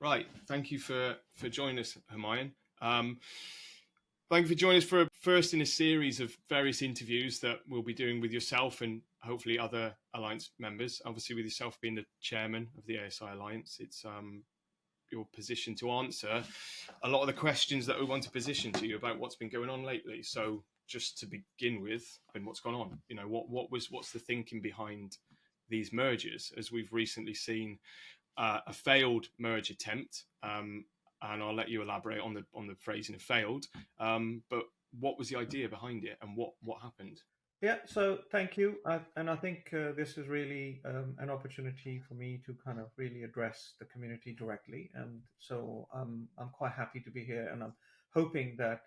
Right. Thank you for joining us, Hermione. Um, Thank you for joining us for a first in a series of various interviews that we'll be doing with yourself and hopefully other Alliance members. Obviously, with yourself being the chairman of the ASI Alliance, it's your position to answer a lot of the questions that we want to position to you about what's been going on lately. So, just to begin with, and what's gone on, what's the thinking behind these mergers, as we've recently seen a failed merge attempt, and I'll let you elaborate on the phrasing of failed. But what was the idea behind it, and what happened? Yeah, so thank you. And I think this is really an opportunity for me to kind of really address the community directly. And so I'm quite happy to be here. And I'm hoping that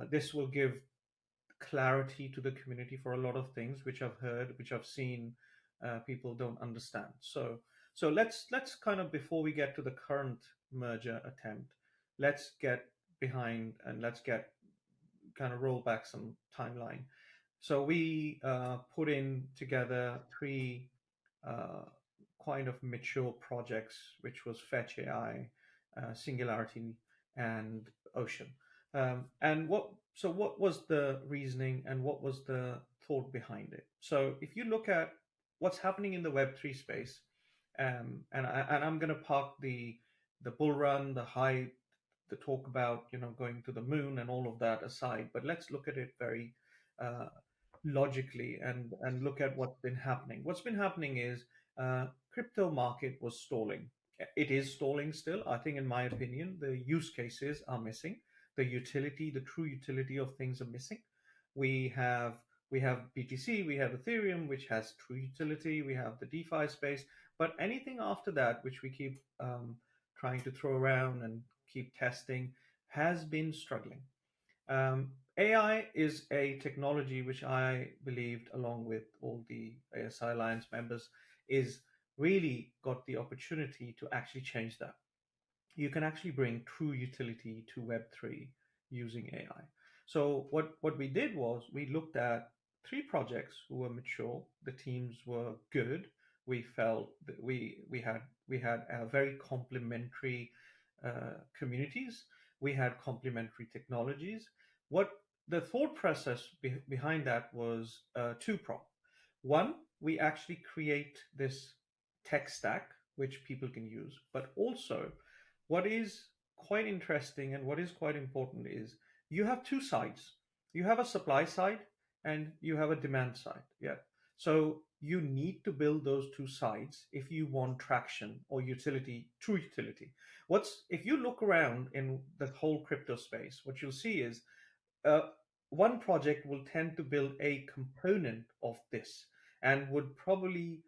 this will give clarity to the community for a lot of things which I've heard, which I've seen people don't understand. So let's kind of, before we get to the current merger attempt, let's get behind and let's get kind of roll back some timeline. So we put in together three uh, kind of mature projects, which was Fetch AI, Singularity, and Ocean. What was the reasoning and what was the thought behind it? So if you look at what's happening in the Web3 space, and I'm going to park the bull run, the hype, the talk about going to the moon and all of that aside, but let's look at it very uh, logically and look at what's been happening. What's been happening is crypto market was stalling. It is stalling still. I think, in my opinion, the use cases are missing. The utility, the true utility of things are missing. We have we have BTC, we have Ethereum, which has true utility. We have the DeFi space, but anything after that, which we keep trying to throw around and keep testing, has been struggling. AI is a technology which I believed, along with all the ASI Alliance members, is really got the opportunity to actually change that. You can actually bring true utility to Web3 using AI. So what we did was we looked at three projects who were mature. The teams were good. We felt that we had a very complementary communities. We had complementary technologies. What the thought process behind that was two prong. One, we actually create this tech stack which people can use, but also what is quite interesting and what is quite important is you have two sides. You have a supply side and you have a demand side. Yeah. So you need to build those two sides if you want traction or utility, true utility. What's if you look around in the whole crypto space, what you'll see is uh, one project will tend to build a component of this and would probably,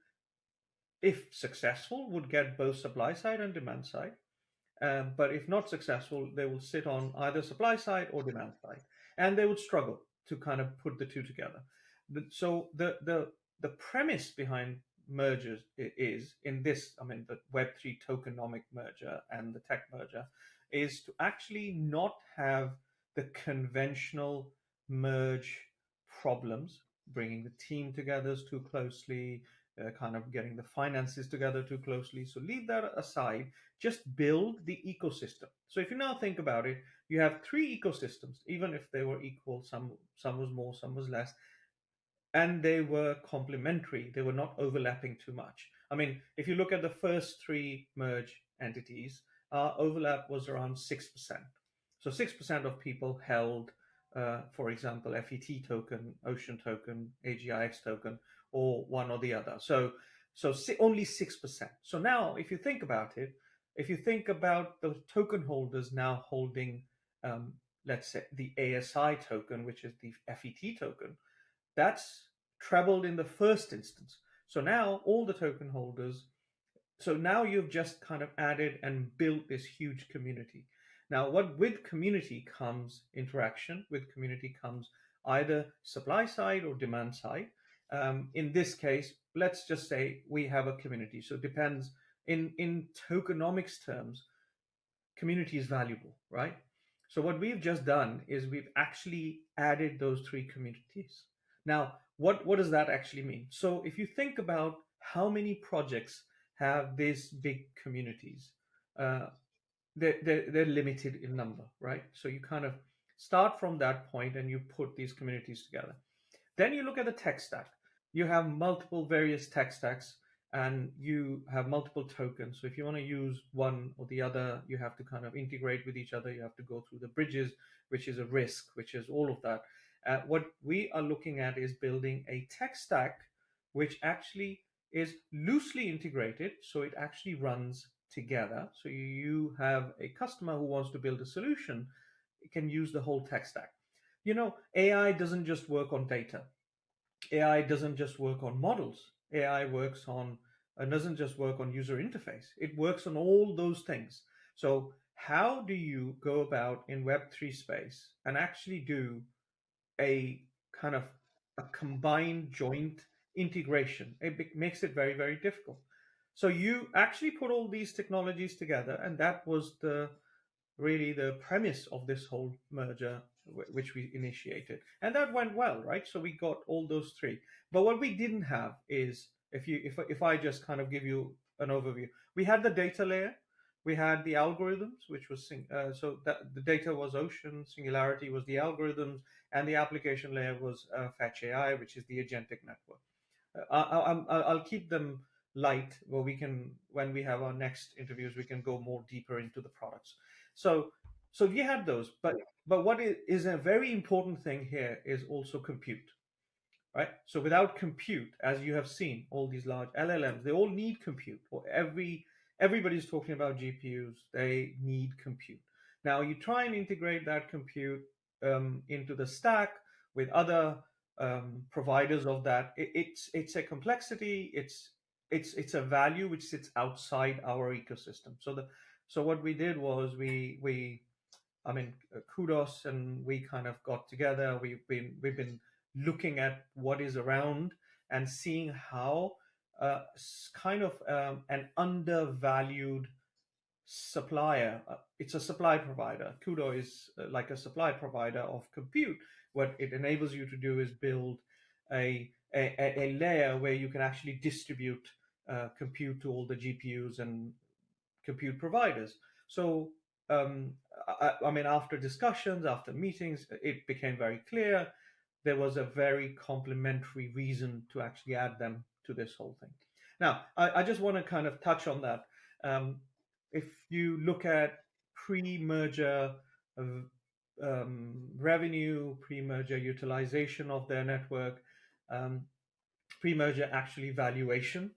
if successful, would get both supply side and demand side. But if not successful, they will sit on either supply side or demand side, and they would struggle to kind of put the two together. So the premise behind mergers is in this. I mean, the Web3 tokenomic merger and the tech merger is to actually not have the conventional merge problems, bringing the team together too closely, kind of getting the finances together too closely. So leave that aside, just build the ecosystem. So if you now think about it, you have three ecosystems, even if they were equal, some was more, some was less, and they were complementary. They were not overlapping too much. I mean, if you look at the first three merge entities, our overlap was around 6%. So 6% of people held, for example, FET token, Ocean token, AGIX token, or one or the other. So only 6%. So now, if you think about it, if you think about the token holders now holding, let's say, the ASI token, which is the FET token, that's trebled in the first instance. So now all the token holders, so now you've just kind of added and built this huge community. Now, what with community comes interaction, with community comes either supply side or demand side. In this case, let's just say we have a community. So it depends in tokenomics terms, community is valuable, right? So what we've just done is we've actually added those three communities. Now, what does that actually mean? So if you think about how many projects have these big communities, they're limited in number, right? So you kind of start from that point and you put these communities together. Then you look at the tech stack. You have multiple various tech stacks and you have multiple tokens. So if you want to use one or the other, you have to kind of integrate with each other. You have to go through the bridges, which is a risk, which is all of that. What we are looking at is building a tech stack which actually is loosely integrated. So it actually runs together. So you have a customer who wants to build a solution, it can use the whole tech stack. AI doesn't just work on data. AI doesn't just work on models. AI works on doesn't just work on user interface. It works on all those things. So how do you go about in Web3 space and actually do a kind of a combined joint integration? It makes it very, very difficult. So you actually put all these technologies together, and that was really the premise of this whole merger which we initiated, and that went well, right? So we got all those three. But what we didn't have is, if I just kind of give you an overview, we had the data layer, we had the algorithms, which was so that the data was ocean, singularity was the algorithms, and the application layer was fetch AI, which is the agentic network. I'll keep them light, where we can, when we have our next interviews, we can go more deeper into the products. So, so we had those, but what is a very important thing here is also compute, right? So without compute, as you have seen, all these large LLMs, they all need compute. Or everybody's talking about GPUs, they need compute. Now you try and integrate that compute into the stack with other providers of that. It's a complexity. It's a value which sits outside our ecosystem. So what we did was we I mean, kudos, and we kind of got together. We've been looking at what is around and seeing how kind of an undervalued supplier. It's a supply provider. Kudo is like a supply provider of compute. What it enables you to do is build a layer where you can actually distribute compute to all the GPUs and compute providers. So, I mean, after discussions, after meetings, it became very clear there was a very complementary reason to actually add them to this whole thing. Now, I just want to kind of touch on that. Um, if you look at pre-merger revenue, pre-merger utilization of their network, um, pre-merger actually valuation,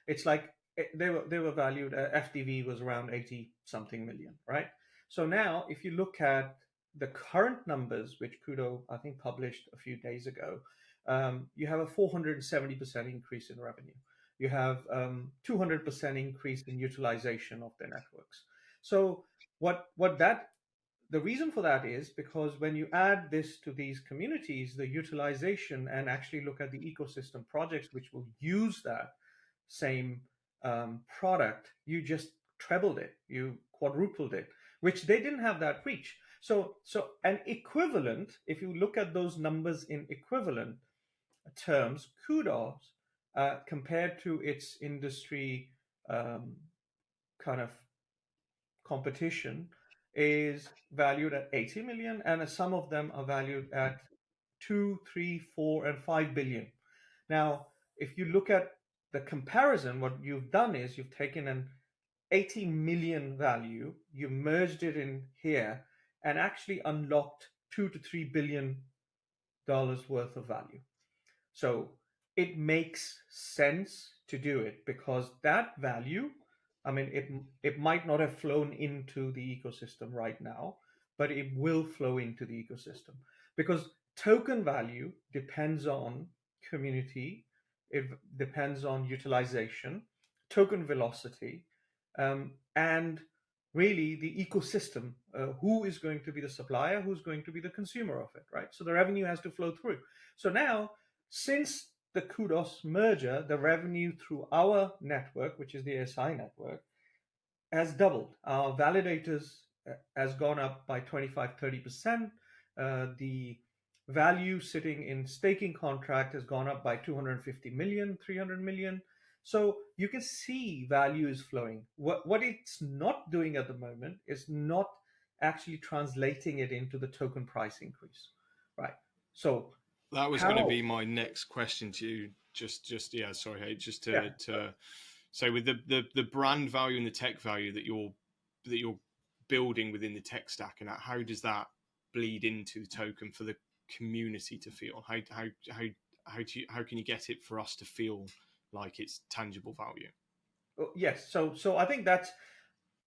it's like they were valued. FDV was around 80 something million, right? So now, if you look at the current numbers, which Kudo I think published a few days ago, you have a 470% increase in revenue. You have 200% increase in utilization of their networks. So what that the reason for that is because when you add this to these communities, the utilization, and actually look at the ecosystem projects which will use that same product, you just trebled it, you quadrupled it, which they didn't have that reach. So an equivalent, if you look at those numbers in equivalent terms, kudos compared to its industry kind of competition is valued at 80 million, and some of them are valued at 2, 3, 4, and 5 billion. Now, if you look at the comparison, what you've done is you've taken an 80 million value, you merged it in here, and actually unlocked $2 to $3 billion worth of value. So it makes sense to do it because that value, I mean, it might not have flown into the ecosystem right now, but it will flow into the ecosystem because token value depends on community, it depends on utilization, token velocity, and really the ecosystem. Who is going to be the supplier? Who's going to be the consumer of it, right? So the revenue has to flow through. So now, since the Kudos merger, the revenue through our network, which is the ASI network, has doubled. Our validators has gone up by 25-30%. The value sitting in staking contract has gone up by 250 million, 300 million. So you can see value is flowing. What it's not doing at the moment is not actually translating it into the token price increase, right? So That was going to how? be my next question to you. Just yeah, sorry, hey, just Yeah. to say with the brand value and the tech value that you're building within the tech stack, and how does that bleed into the token for the community to feel? How can you get it for us to feel like it's tangible value? Yes. So I think that's,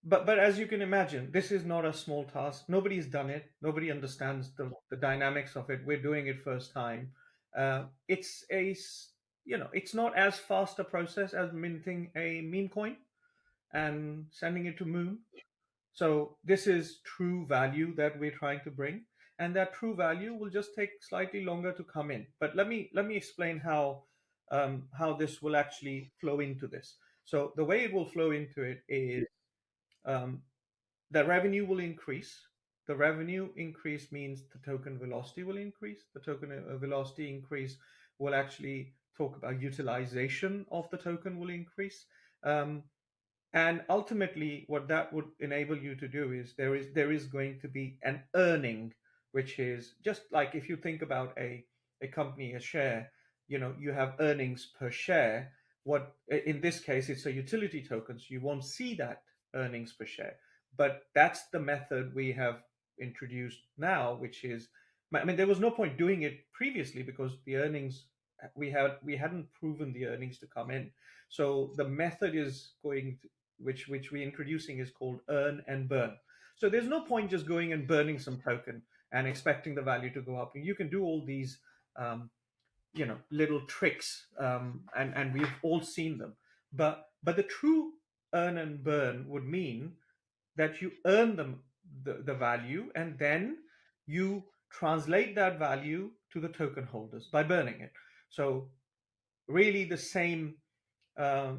but as you can imagine, this is not a small task. Nobody's done it. Nobody understands the dynamics of it. We're doing it first time. It's it's not as fast a process as minting a meme coin and sending it to Moon. So this is true value that we're trying to bring, and that true value will just take slightly longer to come in. But let me explain how this will actually flow into this. So the way it will flow into it is, um, the revenue will increase. The revenue increase means the token velocity will increase. The token velocity increase will actually talk about utilization of the token will increase. Um, and ultimately, what that would enable you to do is there is going to be an earning, which is just like if you think about a company, a share, you have earnings per share. What in this case, it's a utility token, so you won't see that earnings per share. But that's the method we have introduced now, which is, I mean, there was no point doing it previously because the earnings we hadn't proven the earnings to come in. So the method is going to, which we're introducing, is called earn and burn. So there's no point just going and burning some token and expecting the value to go up. You can do all these, little tricks, and we've all seen them. But the true earn and burn would mean that you earn the value, and then you translate that value to the token holders by burning it. So really the same. I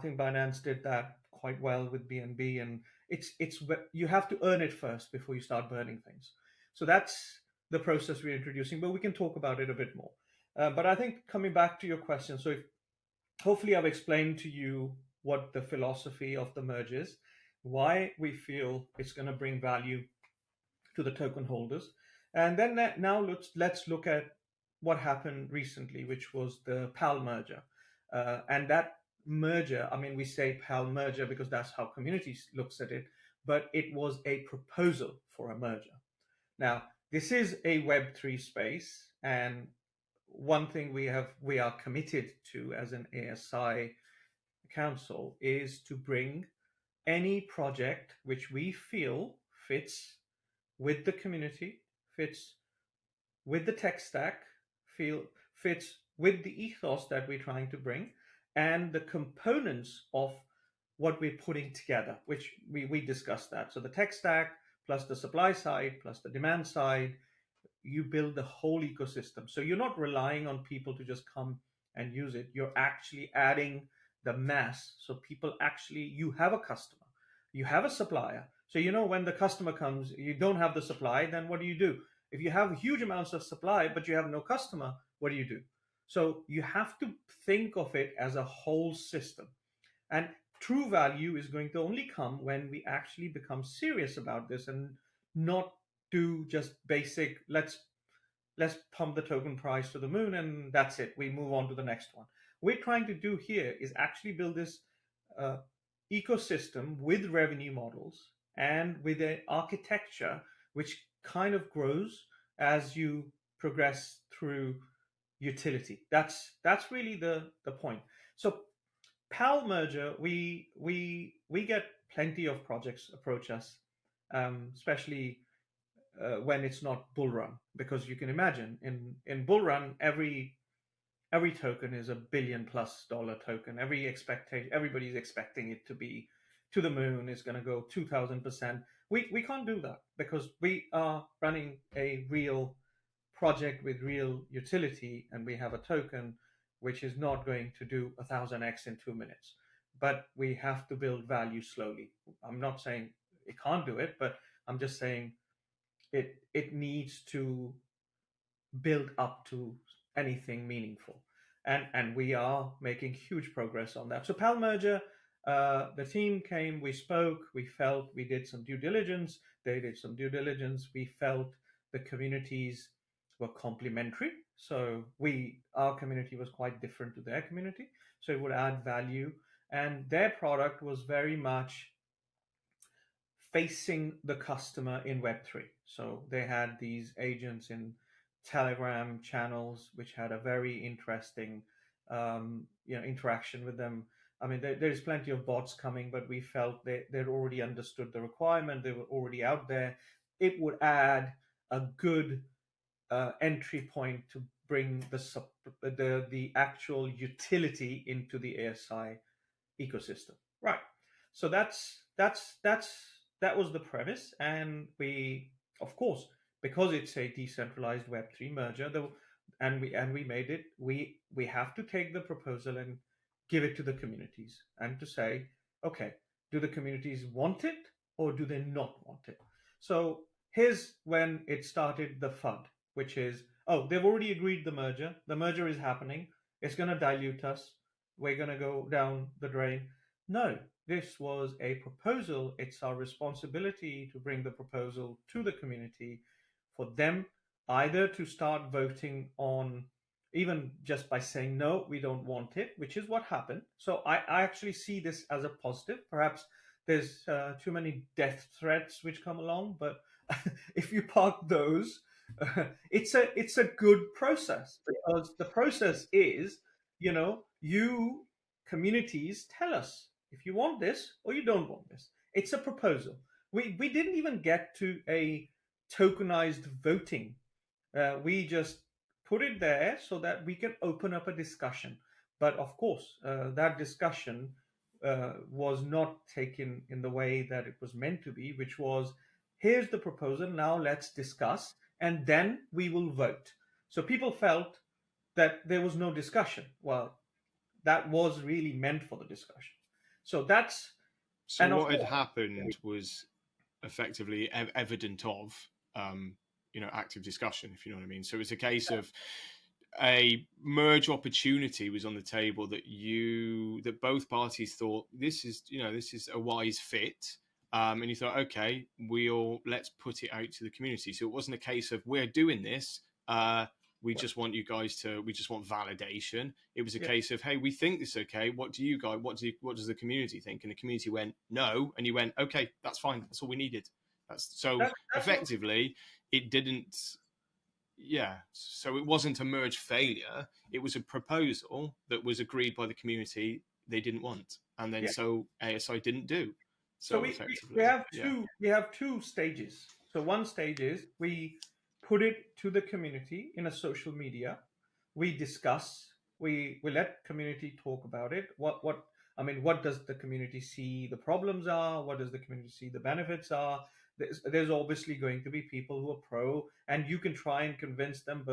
think Binance did that quite well with BNB, and it's you have to earn it first before you start burning things. So that's the process we're introducing, but we can talk about it a bit more. But I think coming back to your question, so hopefully I've explained to you what the philosophy of the merge is, why we feel it's going to bring value to the token holders, and then now let's look at what happened recently, which was the PAL merger. And that merger, I mean, we say PAL merger because that's how communities looks at it, but it was a proposal for a merger. Now, this is a Web3 space, and one thing we are committed to as an ASI council is to bring any project which we feel fits with the community, fits with the tech stack, fits with the ethos that we're trying to bring, and the components of what we're putting together, which we discussed that. So the tech stack plus the supply side plus the demand side, you build the whole ecosystem. So you're not relying on people to just come and use it. You're actually adding the mass. So people actually, you have a customer, you have a supplier. So when the customer comes, you don't have the supply, then what do you do? If you have huge amounts of supply but you have no customer, what do you do? So you have to think of it as a whole system. And true value is going to only come when we actually become serious about this and not do just basic, let's pump the token price to the moon and that's it, we move on to the next one. What we're trying to do here is actually build this uh, ecosystem with revenue models and with an architecture which kind of grows as you progress through utility. That's really the point. So PAL merger, we get plenty of projects approach us, especially when it's not bull run, because you can imagine in bull run every token is $1 billion+ token. Everybody's expecting it to be to the moon. It's going to go 2,000%. We can't do that because we are running a real project with real utility, and we have a token which is not going to do 1,000x in 2 minutes. But we have to build value slowly. I'm not saying it can't do it, but I'm just saying it needs to build up to anything meaningful. and we are making huge progress on that. So PAL merger, the team came, we spoke, we felt, we did some due diligence. They did some due diligence. We felt the communities were complementary. So our community was quite different to their community. So it would add value. And their product was very much facing the customer in Web3. So they had these agents in Telegram channels, which had a very interesting, interaction with them. I mean, there's plenty of bots coming, but we felt they'd already understood the requirement. They were already out there. It would add a good entry point to bring the actual utility into the ASI ecosystem. Right. So that was the premise, and we, of course, because it's a decentralized Web3 merger, and we made it. We have to take the proposal and give it to the communities, and to say, okay, do the communities want it or do they not want it? So here's when it started the FUD, which is, oh, they've already agreed the merger. The merger is happening. It's going to dilute us. We're going to go down the drain. No, this was a proposal. It's our responsibility to bring the proposal to the community for them either to start voting on, even just by saying, no, we don't want it, which is what happened. So I actually see this as a positive. Perhaps there's too many death threats which come along, but if you park those, it's a good process, because the process is, you communities tell us if you want this or you don't want this. It's a proposal. We didn't even get to a tokenized voting. We just put it there so that we can open up a discussion. But of course, that discussion was not taken in the way that it was meant to be, which was, here's the proposal, now let's discuss, and then we will vote. So people felt that there was no discussion. Well, that was really meant for the discussion. So that's, So and of what had course, happened was effectively evident of, active discussion, if you know what I mean. So it's a case of a merge opportunity was on the table that both parties thought this is a wise fit. And you thought, okay, let's put it out to the community. So it wasn't a case of we're doing this. We just want validation. It was a case of, hey, we think this is okay. What do you guys? What does the community think? And the community went no, and you went, okay, that's fine. That's all we needed. That's effectively it didn't. Yeah, so it wasn't a merge failure. It was a proposal that was agreed by the community they didn't want, and then so ASI didn't do. So Effectively, we have two stages. So one stage is we put it to the community in a social media. We discuss. We let community talk about it. What does the community see the problems are? What does the community see the benefits are? There's obviously going to be people who are pro, and you can try and convince them.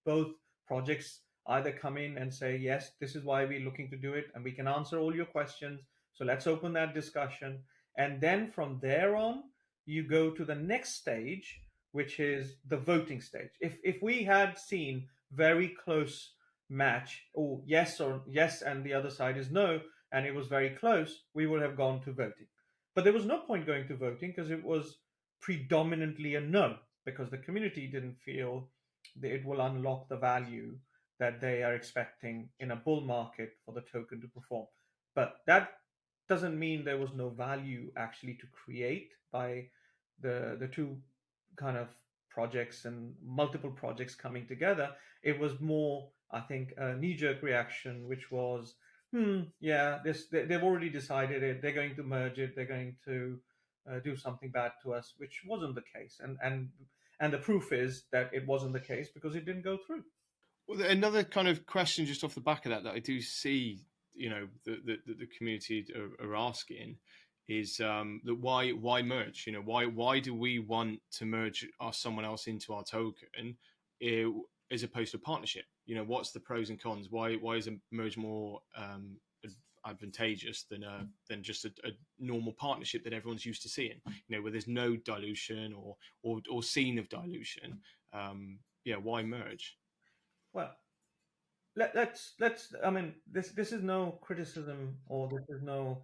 Both projects either come in and say, yes, this is why we're looking to do it, and we can answer all your questions. So let's open that discussion. And then from there on, you go to the next stage, which is the voting stage. If we had seen very close match, or yes, and the other side is no, and it was very close, we would have gone to voting. But there was no point going to voting, because it was predominantly a no, because the community didn't feel that it will unlock the value that they are expecting in a bull market for the token to perform. But that doesn't mean there was no value actually to create by the two kind of projects and multiple projects coming together. It was more, I think, a knee-jerk reaction, which was, they've already decided it. They're going to merge it. They're going to do something bad to us, which wasn't the case. And the proof is that it wasn't the case, because it didn't go through. Well, another kind of question just off the back of that I do see, the community are asking is that why merge? Why do we want to merge someone else into our token as opposed to a partnership? What's the pros and cons? Why is a merge more advantageous than just a normal partnership that everyone's used to seeing? Where there's no dilution or scene of dilution. Why merge? Well, let's. I mean, this is no criticism, or this is no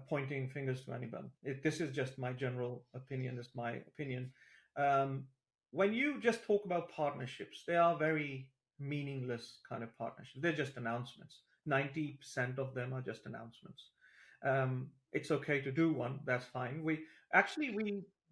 pointing fingers to anyone. This is just my general opinion. It's my opinion. Um, when you just talk about partnerships, they are very meaningless kind of partnerships. They're just announcements. 90% of them are just announcements. It's okay to do one. That's fine. We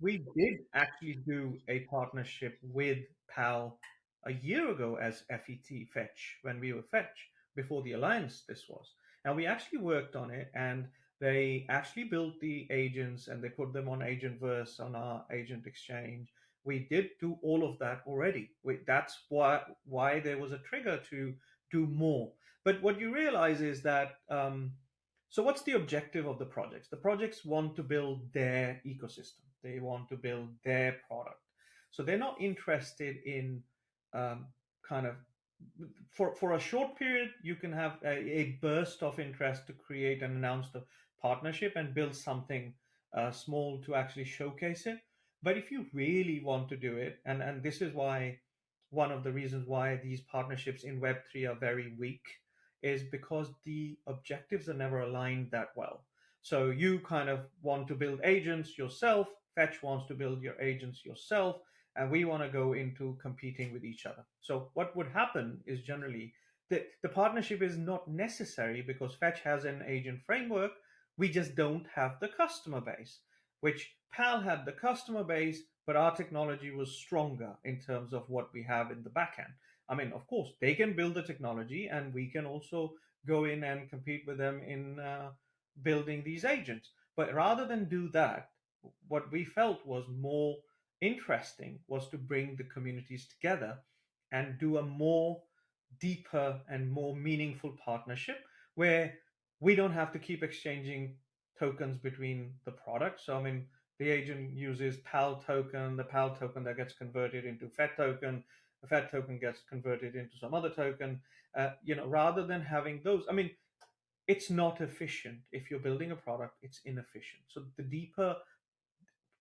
did actually do a partnership with PAL a year ago as FET Fetch, when we were Fetch before the alliance. This was, and we actually worked on it, and they actually built the agents and they put them on Agentverse on our agent exchange. We did do all of that already. That's why there was a trigger to do more. But what you realize is that, so what's the objective of the projects? The projects want to build their ecosystem. They want to build their product. So they're not interested in, kind of, for a short period, you can have a burst of interest to create and announce the partnership and build something small to actually showcase it. But if you really want to do it, and this is why one of the reasons why these partnerships in Web3 are very weak, is because the objectives are never aligned that well. So you kind of want to build agents yourself, Fetch wants to build your agents yourself, and we want to go into competing with each other. So what would happen is generally the partnership is not necessary because Fetch has an agent framework. We just don't have the customer base, which PAL had the customer base, but our technology was stronger in terms of what we have in the backend. I mean, of course, they can build the technology, and we can also go in and compete with them in building these agents. But rather than do that, what we felt was more interesting was to bring the communities together and do a more deeper and more meaningful partnership where we don't have to keep exchanging tokens between the products. So I mean, the agent uses PAL token, the PAL token that gets converted into FET token, the FET token gets converted into some other token. Rather than having those, I mean, it's not efficient. If you're building a product, it's inefficient. So the deeper,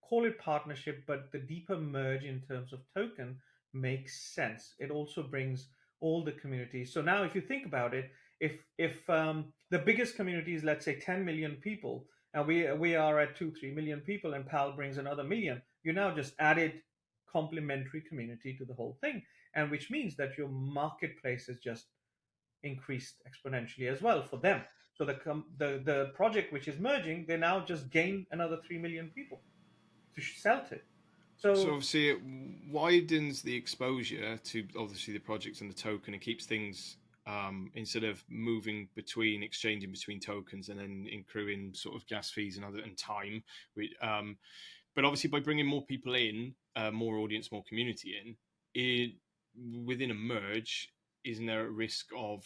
call it partnership, but the deeper merge in terms of token makes sense. It also brings all the communities. So now, if you think about it, if the biggest community is, let's say, 10 million people, and we are at 2-3 million people, and PAL brings another million, you now just added complementary community to the whole thing, and which means that your marketplace is just increased exponentially as well for them. So the project which is merging, they now just gain another 3 million people to sell to. So So obviously it widens the exposure to obviously the projects and the token. It keeps things instead of moving between exchanging between tokens and then accruing sort of gas fees and time. But obviously by bringing more people in, more audience, more community in, it within a merge, isn't there a risk of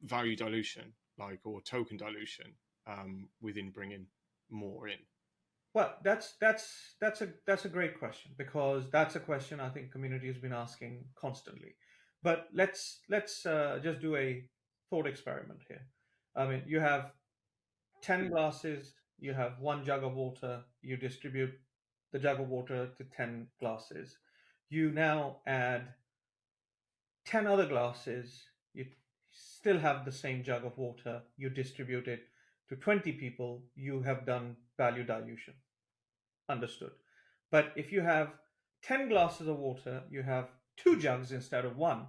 value dilution, or token dilution within bringing more in? well, that's a great question, because that's a question I think community has been asking constantly. But let's just do a thought experiment here. I mean, you have 10 glasses, you have one jug of water, you distribute the jug of water to 10 glasses. You now add 10 other glasses, you still have the same jug of water, you distribute it to 20 people, you have done value dilution. Understood. But if you have 10 glasses of water, you have two jugs instead of one.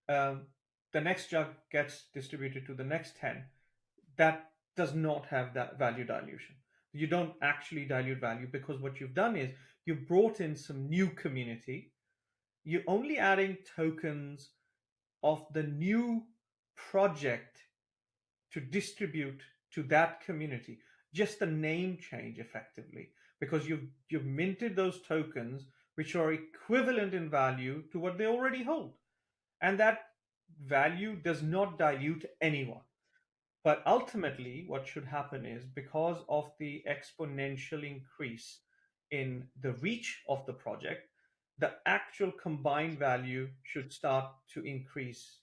Um, the next jug gets distributed to the next 10. That does not have that value dilution. You don't actually dilute value, because what you've done is you've brought in some new community. You're only adding tokens of the new project to distribute to that community. Just a name change, effectively, because you've minted those tokens which are equivalent in value to what they already hold, and that value does not dilute anyone. But ultimately, what should happen is, because of the exponential increase in the reach of the project, the actual combined value should start to increase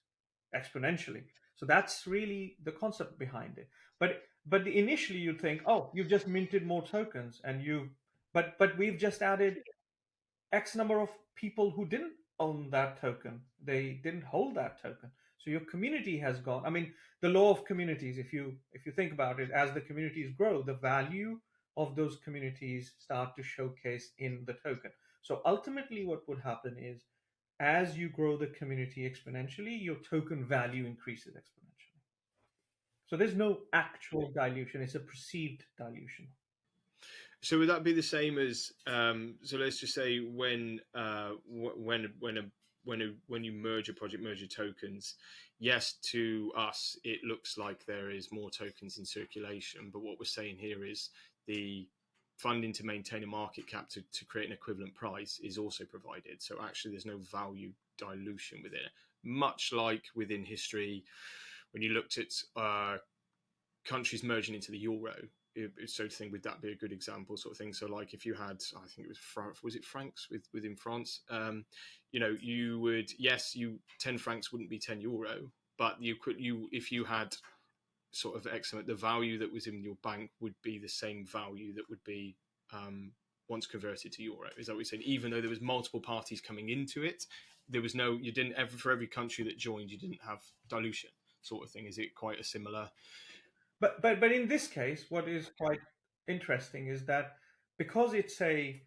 exponentially. So that's really the concept behind it. But initially you'd think, oh, you've just minted more tokens, and but we've just added X number of people who didn't own that token. They didn't hold that token. So your community has gone. I mean, the law of communities. If you think about it, as the communities grow, the value of those communities start to showcase in the token. So ultimately, what would happen is, as you grow the community exponentially, your token value increases exponentially. So there's no actual dilution; it's a perceived dilution. So would that be the same as so let's just say when you merge a project, merge your tokens, yes, to us it looks like there is more tokens in circulation, but what we're saying here is the funding to maintain a market cap to create an equivalent price is also provided. So actually there's no value dilution within it. Much like within history, when you looked at countries merging into the euro, so to think, would that be a good example, sort of thing? So like if you had, I think it was it francs within France, you would, yes, 10 francs wouldn't be 10 euro, but if you had sort of excellent, the value that was in your bank would be the same value that would be once converted to euro. Is that what you're saying? Even though there was multiple parties coming into it, there was no, you didn't ever, for every country that joined, you didn't have dilution, sort of thing. Is it quite a similar? But in this case, what is quite interesting is that because it's a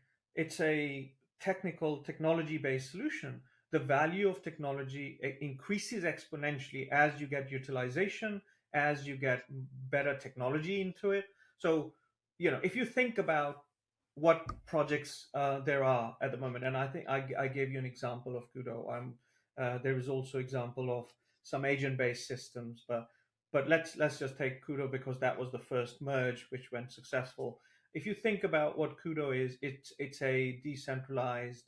technology based solution, the value of technology increases exponentially as you get utilization, as you get better technology into it. So if you think about what projects there are at the moment, and I think I gave you an example of Kudo. There is also example of some agent based systems, but let's just take Kudo because that was the first merge which went successful. If you think about what Kudo is, it's a decentralized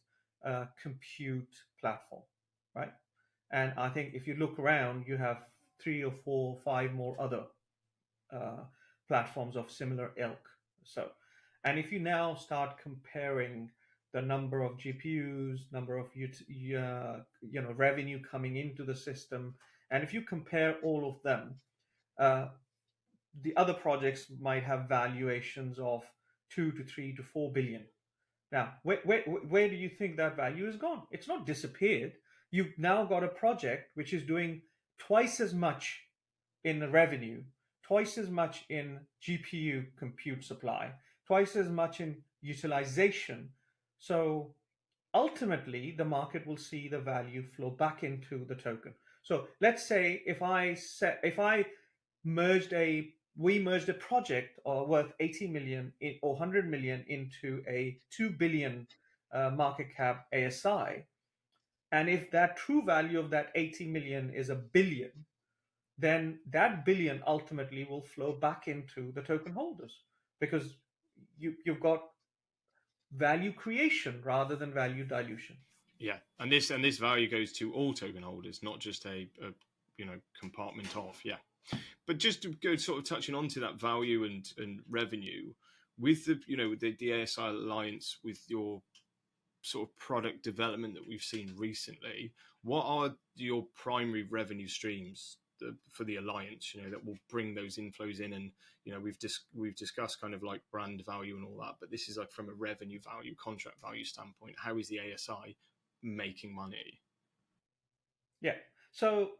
compute platform, right? And I think if you look around, you have three or four, five more other uh, platforms of similar ilk. So, and if you now start comparing the number of GPUs, number of revenue coming into the system, and if you compare all of them, uh, the other projects might have valuations of 2 to 3 to 4 billion. Now, where do you think that value has gone? It's not disappeared. You've now got a project which is doing twice as much in the revenue, twice as much in GPU compute supply, twice as much in utilization. So ultimately, the market will see the value flow back into the token. So let's say if I merged a we merged a project worth 80 million or 100 million into a 2 billion market cap ASI. And if that true value of that 80 million is a billion, then that billion ultimately will flow back into the token holders because you've got value creation rather than value dilution. Yeah, and this value goes to all token holders, not just a compartment of. Yeah, but just to go sort of touching on to that value and revenue with the ASI alliance, with your sort of product development that we've seen recently, what are your primary revenue streams for the alliance? That will bring those inflows in, and we've discussed kind of like brand value and all that, but this is like from a revenue value, contract value standpoint. How is the ASI making money? Yeah. So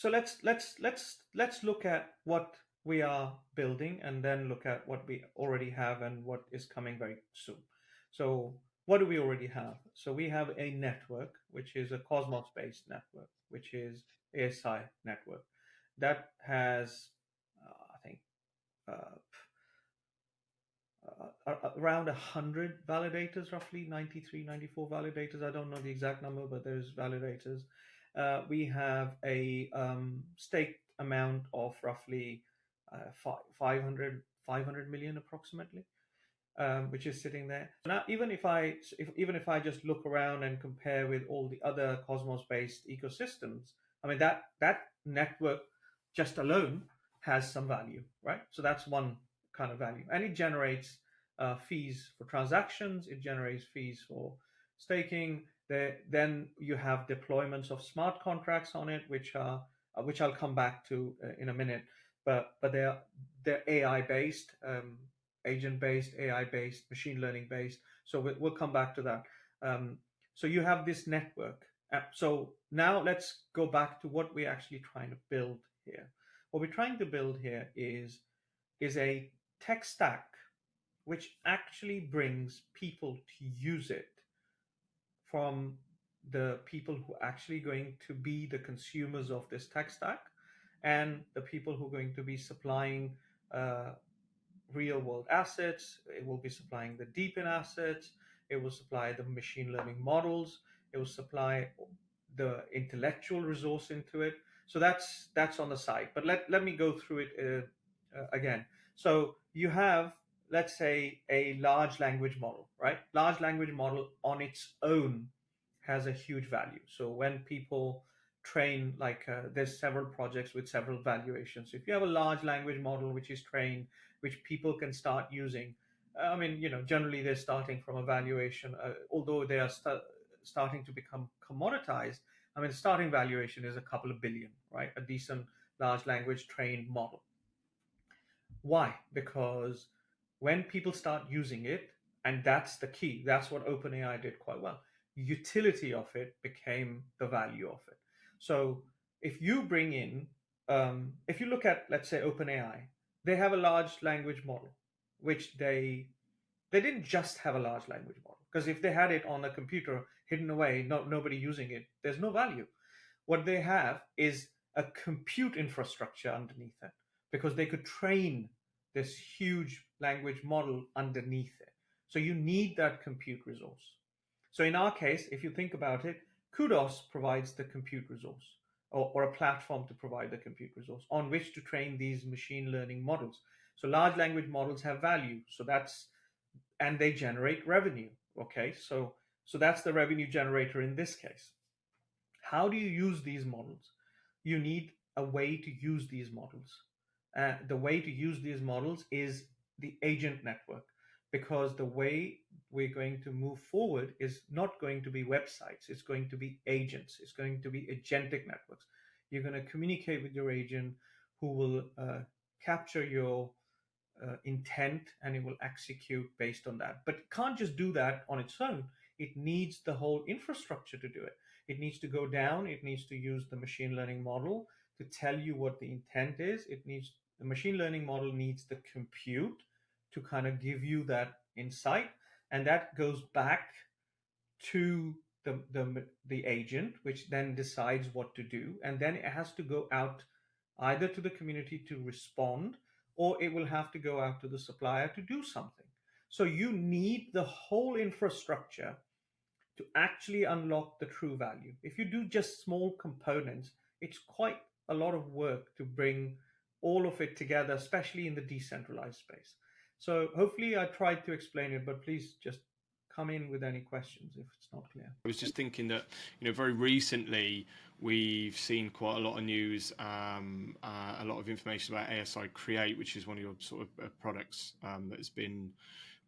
let's look at what we are building and then look at what we already have and what is coming very soon. So what do we already have? So we have a network which is a Cosmos based network, which is ASI network that has I think uh, around 100 validators, roughly 93, 94 validators. I don't know the exact number, but there's validators. We have a staked amount of roughly 500 million approximately, which is sitting there. Now, even if I just look around and compare with all the other Cosmos-based ecosystems, I mean that network just alone has some value, right? So that's one kind of value, and it generates fees for transactions. It generates fees for staking. Then you have deployments of smart contracts on it, which I'll come back to in a minute. But they're AI based, agent based, AI based, machine learning based. So we'll come back to that. So you have this network, So now let's go back to what we're actually trying to build here. What we're trying to build here is a tech stack which actually brings people to use it, from the people who are actually going to be the consumers of this tech stack, and the people who are going to be supplying uh, real world assets. It will be supplying the deep in assets. It will supply the machine learning models. It will supply the intellectual resource into it. So that's on the side. But let me go through it again. So you have, let's say, a large language model, right? Large language model on its own has a huge value. So when people train, like there's several projects with several valuations. So if you have a large language model which is trained, which people can start using, I mean, generally they're starting from a valuation, although they are starting to become commoditized. I mean, starting valuation is a couple of billion, right? A decent large language trained model. Why? Because when people start using it, and that's the key, that's what OpenAI did quite well. Utility of it became the value of it. So if you bring in, if you look at, let's say, OpenAI, they have a large language model, which they didn't just have a large language model, because if they had it on a computer hidden away, nobody using it, there's no value. What they have is a compute infrastructure underneath it, because they could train this huge language model underneath it. So you need that compute resource. So in our case, if you think about it, Kudos provides the compute resource, or a platform to provide the compute resource on which to train these machine learning models. So large language models have value. So that's, and they generate revenue. Okay, so that's the revenue generator in this case. How do you use these models? You need a way to use these models. The way to use these models is the agent network, because the way we're going to move forward is not going to be websites, it's going to be agents, it's going to be agentic networks. You're going to communicate with your agent, who will capture your intent, and it will execute based on that. But it can't just do that on its own. It needs the whole infrastructure to do it. It needs to go down. It needs to use the machine learning model to tell you what the intent is. The machine learning model needs the compute to kind of give you that insight, and that goes back to the agent, which then decides what to do, and then it has to go out either to the community to respond, or it will have to go out to the supplier to do something. So you need the whole infrastructure to actually unlock the true value. If you do just small components, it's quite a lot of work to bring all of it together, especially in the decentralized space. So hopefully I tried to explain it, but please just come in with any questions if it's not clear. I was just thinking that, very recently we've seen quite a lot of news, a lot of information about ASI Create, which is one of your sort of products that has been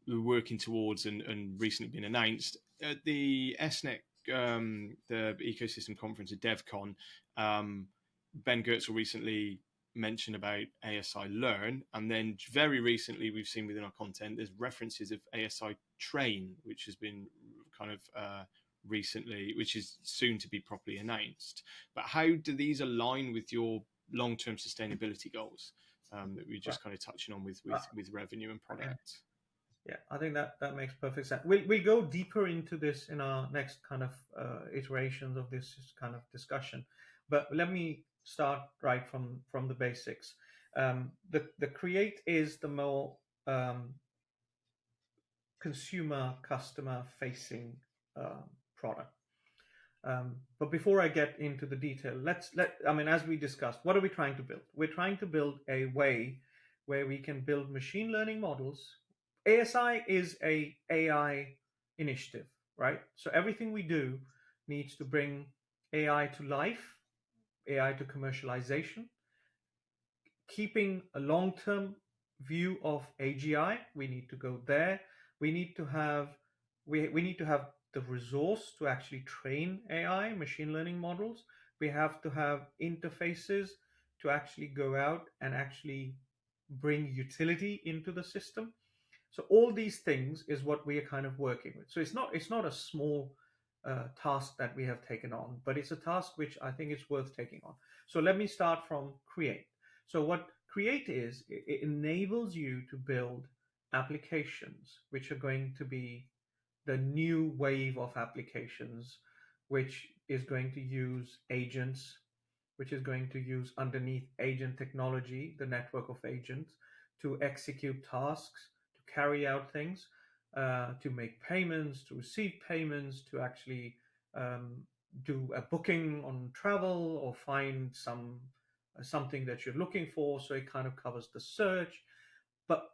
working towards and recently been announced at the SNEC, the ecosystem conference at DevCon. Ben Goertzel recently mentioned about ASI Learn, and then very recently we've seen within our content there's references of ASI Train, which has been kind of recently, which is soon to be properly announced. But how do these align with your long-term sustainability goals that we're just kind of touching on with revenue and product? Yeah, I think that makes perfect sense. We'll go deeper into this in our next kind of iterations of this kind of discussion. But let me start right from the basics. The Create is the more consumer, customer facing product. But before I get into the detail, as we discussed, what are we trying to build? We're trying to build a way where we can build machine learning models. ASI is a AI initiative, right? So everything we do needs to bring AI to life, AI to commercialization, keeping a long-term view of AGI. We need to go there. We need to have the resource to actually train AI machine learning models. We have to have interfaces to actually go out and actually bring utility into the system. So all these things is what we are kind of working with. So it's not a small task that we have taken on, but it's a task which I think is worth taking on. So let me start from create. So what create is, it enables you to build applications which are going to be the new wave of applications, which is going to use agents, which is going to use underneath agent technology, the network of agents, to execute tasks, to carry out things, to make payments, to receive payments, to actually um, do a booking on travel or find something that you're looking for. So it kind of covers the search, but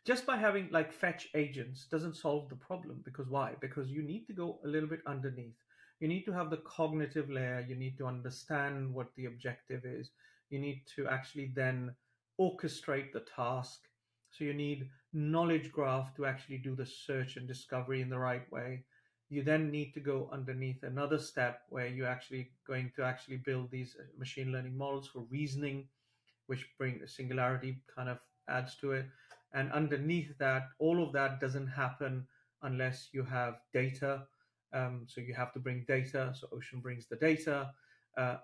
just by having like fetch agents doesn't solve the problem. Because why? Because you need to go a little bit underneath. You need to have the cognitive layer. You need to understand what the objective is. You need to actually then orchestrate the task. So you need knowledge graph to actually do the search and discovery in the right way. You then need to go underneath another step where you're actually going to actually build these machine learning models for reasoning, which bring the singularity kind of adds to it. And underneath that, all of that doesn't happen unless you have data. So you have to bring data. So Ocean brings the data. Uh,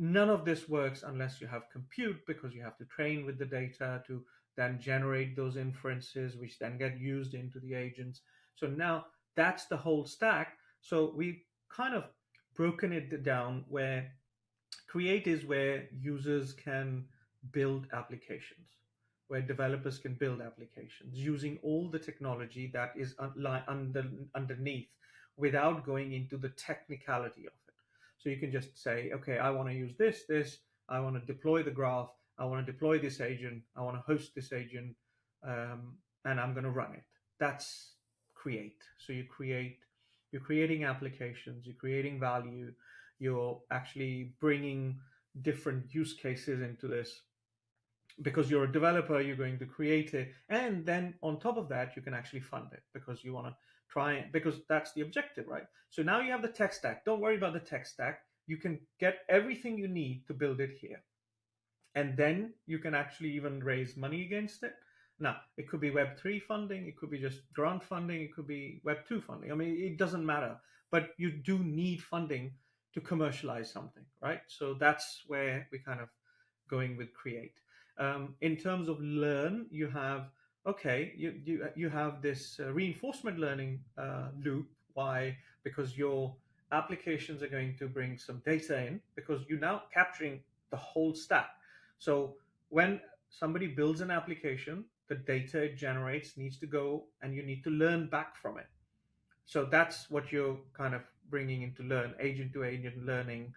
None of this works unless you have compute, because you have to train with the data to then generate those inferences, which then get used into the agents. So now that's the whole stack. So we've kind of broken it down where create is where users can build applications, where developers can build applications using all the technology that is underneath, without going into the technicality of it. So you can just say, okay, I want to use this, I want to deploy the graph, I want to deploy this agent, I want to host this agent, and I'm going to run it. That's create. So you're creating applications, you're creating value, you're actually bringing different use cases into this. Because you're a developer, you're going to create it, and then on top of that you can actually fund it, because you want to try it, because that's the objective, right? So now you have the tech stack. Don't worry about the tech stack. You can get everything you need to build it here, and then you can actually even raise money against it. Now, it could be Web3 funding, it could be just grant funding, it could be Web2 funding. I mean, it doesn't matter, but you do need funding to commercialize something, right? So that's where we kind of going with create. In terms of learn, you have, okay, you have this reinforcement learning loop. Why? Because your applications are going to bring some data in, because you're now capturing the whole stack. So when somebody builds an application, the data it generates needs to go, and you need to learn back from it. So that's what you're kind of bringing into learn, agent to agent learning,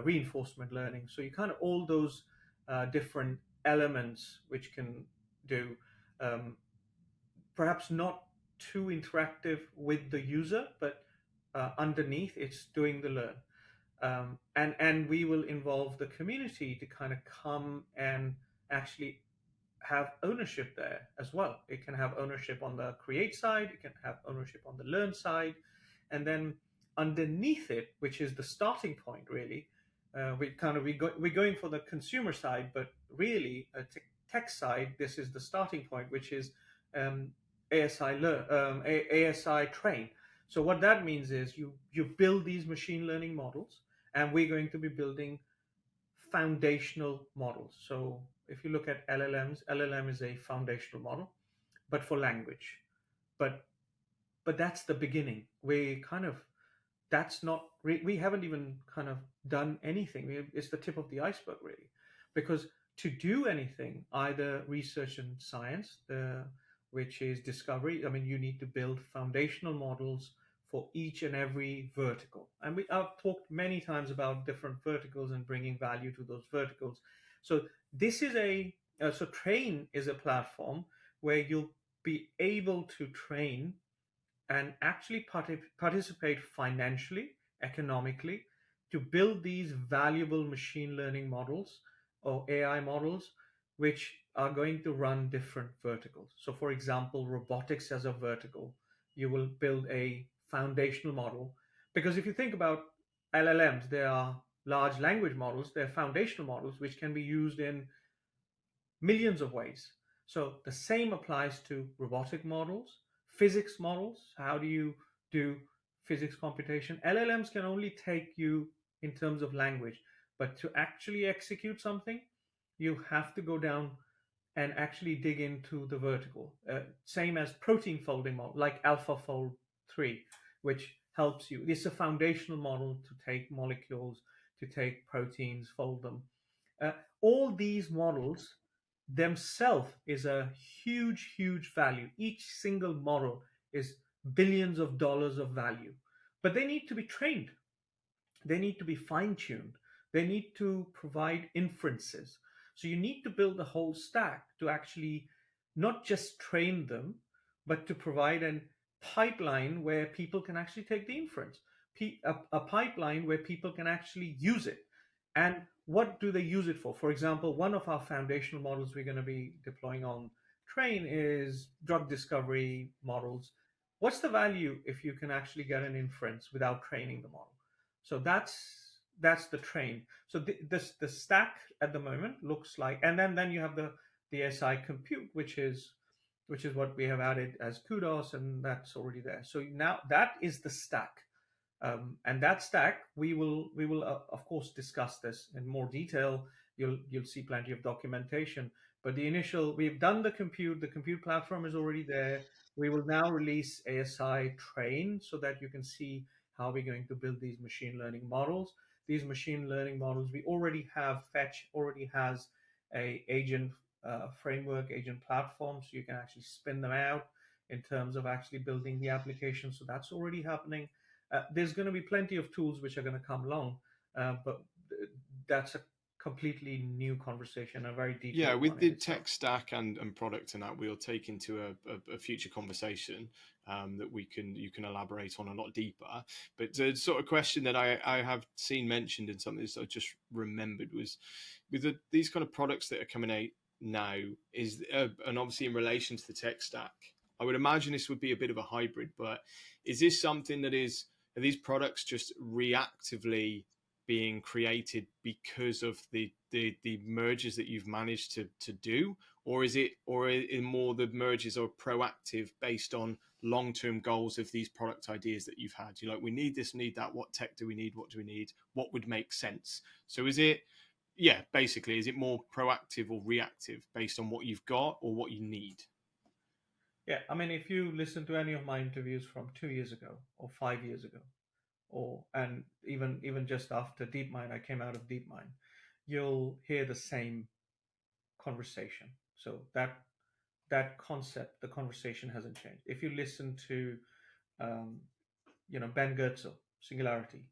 reinforcement learning. So you kind of all those different elements which can do, perhaps not too interactive with the user, but underneath it's doing the learn. And we will involve the community to kind of come and actually have ownership there as well. It can have ownership on the create side, it can have ownership on the learn side, and then underneath it, which is the starting point, really, we're going for the consumer side, but really tech side, this is the starting point, which is um, ASI train. So what that means is you build these machine learning models, and we're going to be building foundational models. So if you look at LLMs, LLM is a foundational model, but for language. But that's the beginning. We kind of that's not we haven't even kind of done anything. It's the tip of the iceberg, really, because to do anything, either research and science, which is discovery. I mean, you need to build foundational models for each and every vertical. And I've talked many times about different verticals and bringing value to those verticals. So this is so Train is a platform where you'll be able to train and actually participate financially, economically, to build these valuable machine learning models or AI models, which are going to run different verticals. So, for example, robotics as a vertical, you will build a foundational model. Because if you think about LLMs, they are large language models, they're foundational models, which can be used in millions of ways. So the same applies to robotic models, physics models. How do you do physics computation. LLMs can only take you in terms of language, but to actually execute something, you have to go down and actually dig into the vertical. Same as protein folding model, like AlphaFold 3, which helps you. It's a foundational model to take molecules, to take proteins, fold them. Uh, all these models themselves is a huge, huge value. Each single model is billions of dollars of value, but they need to be trained. They need to be fine tuned. They need to provide inferences. So you need to build a whole stack to actually not just train them, but to provide a pipeline where people can actually take the inference, a pipeline where people can actually use it. And what do they use it for? For example, one of our foundational models we're going to be deploying on train is drug discovery models. What's the value if you can actually get an inference without training the model? So that's the train. So the stack at the moment looks like, and then you have the ASI compute, which is what we have added as kudos, and that's already there. So now that is the stack. And that stack, we will of course discuss this in more detail. You'll see plenty of documentation. But the initial, we've done the compute. The compute platform is already there. We will now release ASI train so that you can see how we're going to build these machine learning models. These machine learning models, we already have Fetch already has a agent framework, agent platform, so you can actually spin them out in terms of actually building the application. So that's already happening. There's going to be plenty of tools which are going to come along, but that's a completely new conversation, a very detailed Yeah, with one the in itself. tech stack and product and that, we'll take into a future conversation that you can elaborate on a lot deeper. But the sort of question that I have seen mentioned in something that I just remembered was with these kind of products that are coming out now is and obviously in relation to the tech stack, I would imagine this would be a bit of a hybrid. But is this something that are these products just reactively being created because of the mergers that you've managed to do, or is it more the mergers are proactive based on long-term goals of these product ideas that you've had? You're like, we need this, need that, what tech do we need, what do we need, what would make sense? So is it, yeah, basically, is it more proactive or reactive based on what you've got or what you need? Yeah, I mean, if you listen to any of my interviews from 2 years ago or 5 years ago, or and even just after DeepMind, I came out of DeepMind, you'll hear the same conversation. So that concept, the conversation hasn't changed. If you listen to um, Ben Goertzel, Singularity,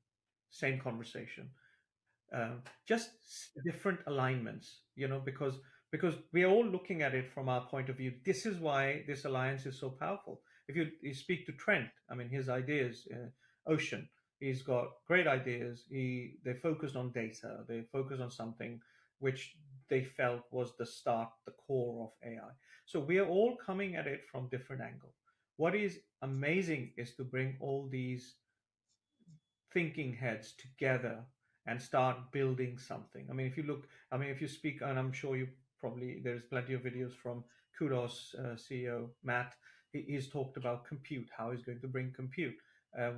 same conversation. Just different alignments, because we are all looking at it from our point of view. This is why this alliance is so powerful. If you speak to Trent, I mean, his ideas, Ocean, he's got great ideas. They focused on data. They focused on something which they felt was the start, the core of AI. So we are all coming at it from different angle. What is amazing is to bring all these thinking heads together and start building something. I mean, if you speak, and I'm sure there's plenty of videos from Kudos CEO Matt. He's talked about compute, how he's going to bring compute.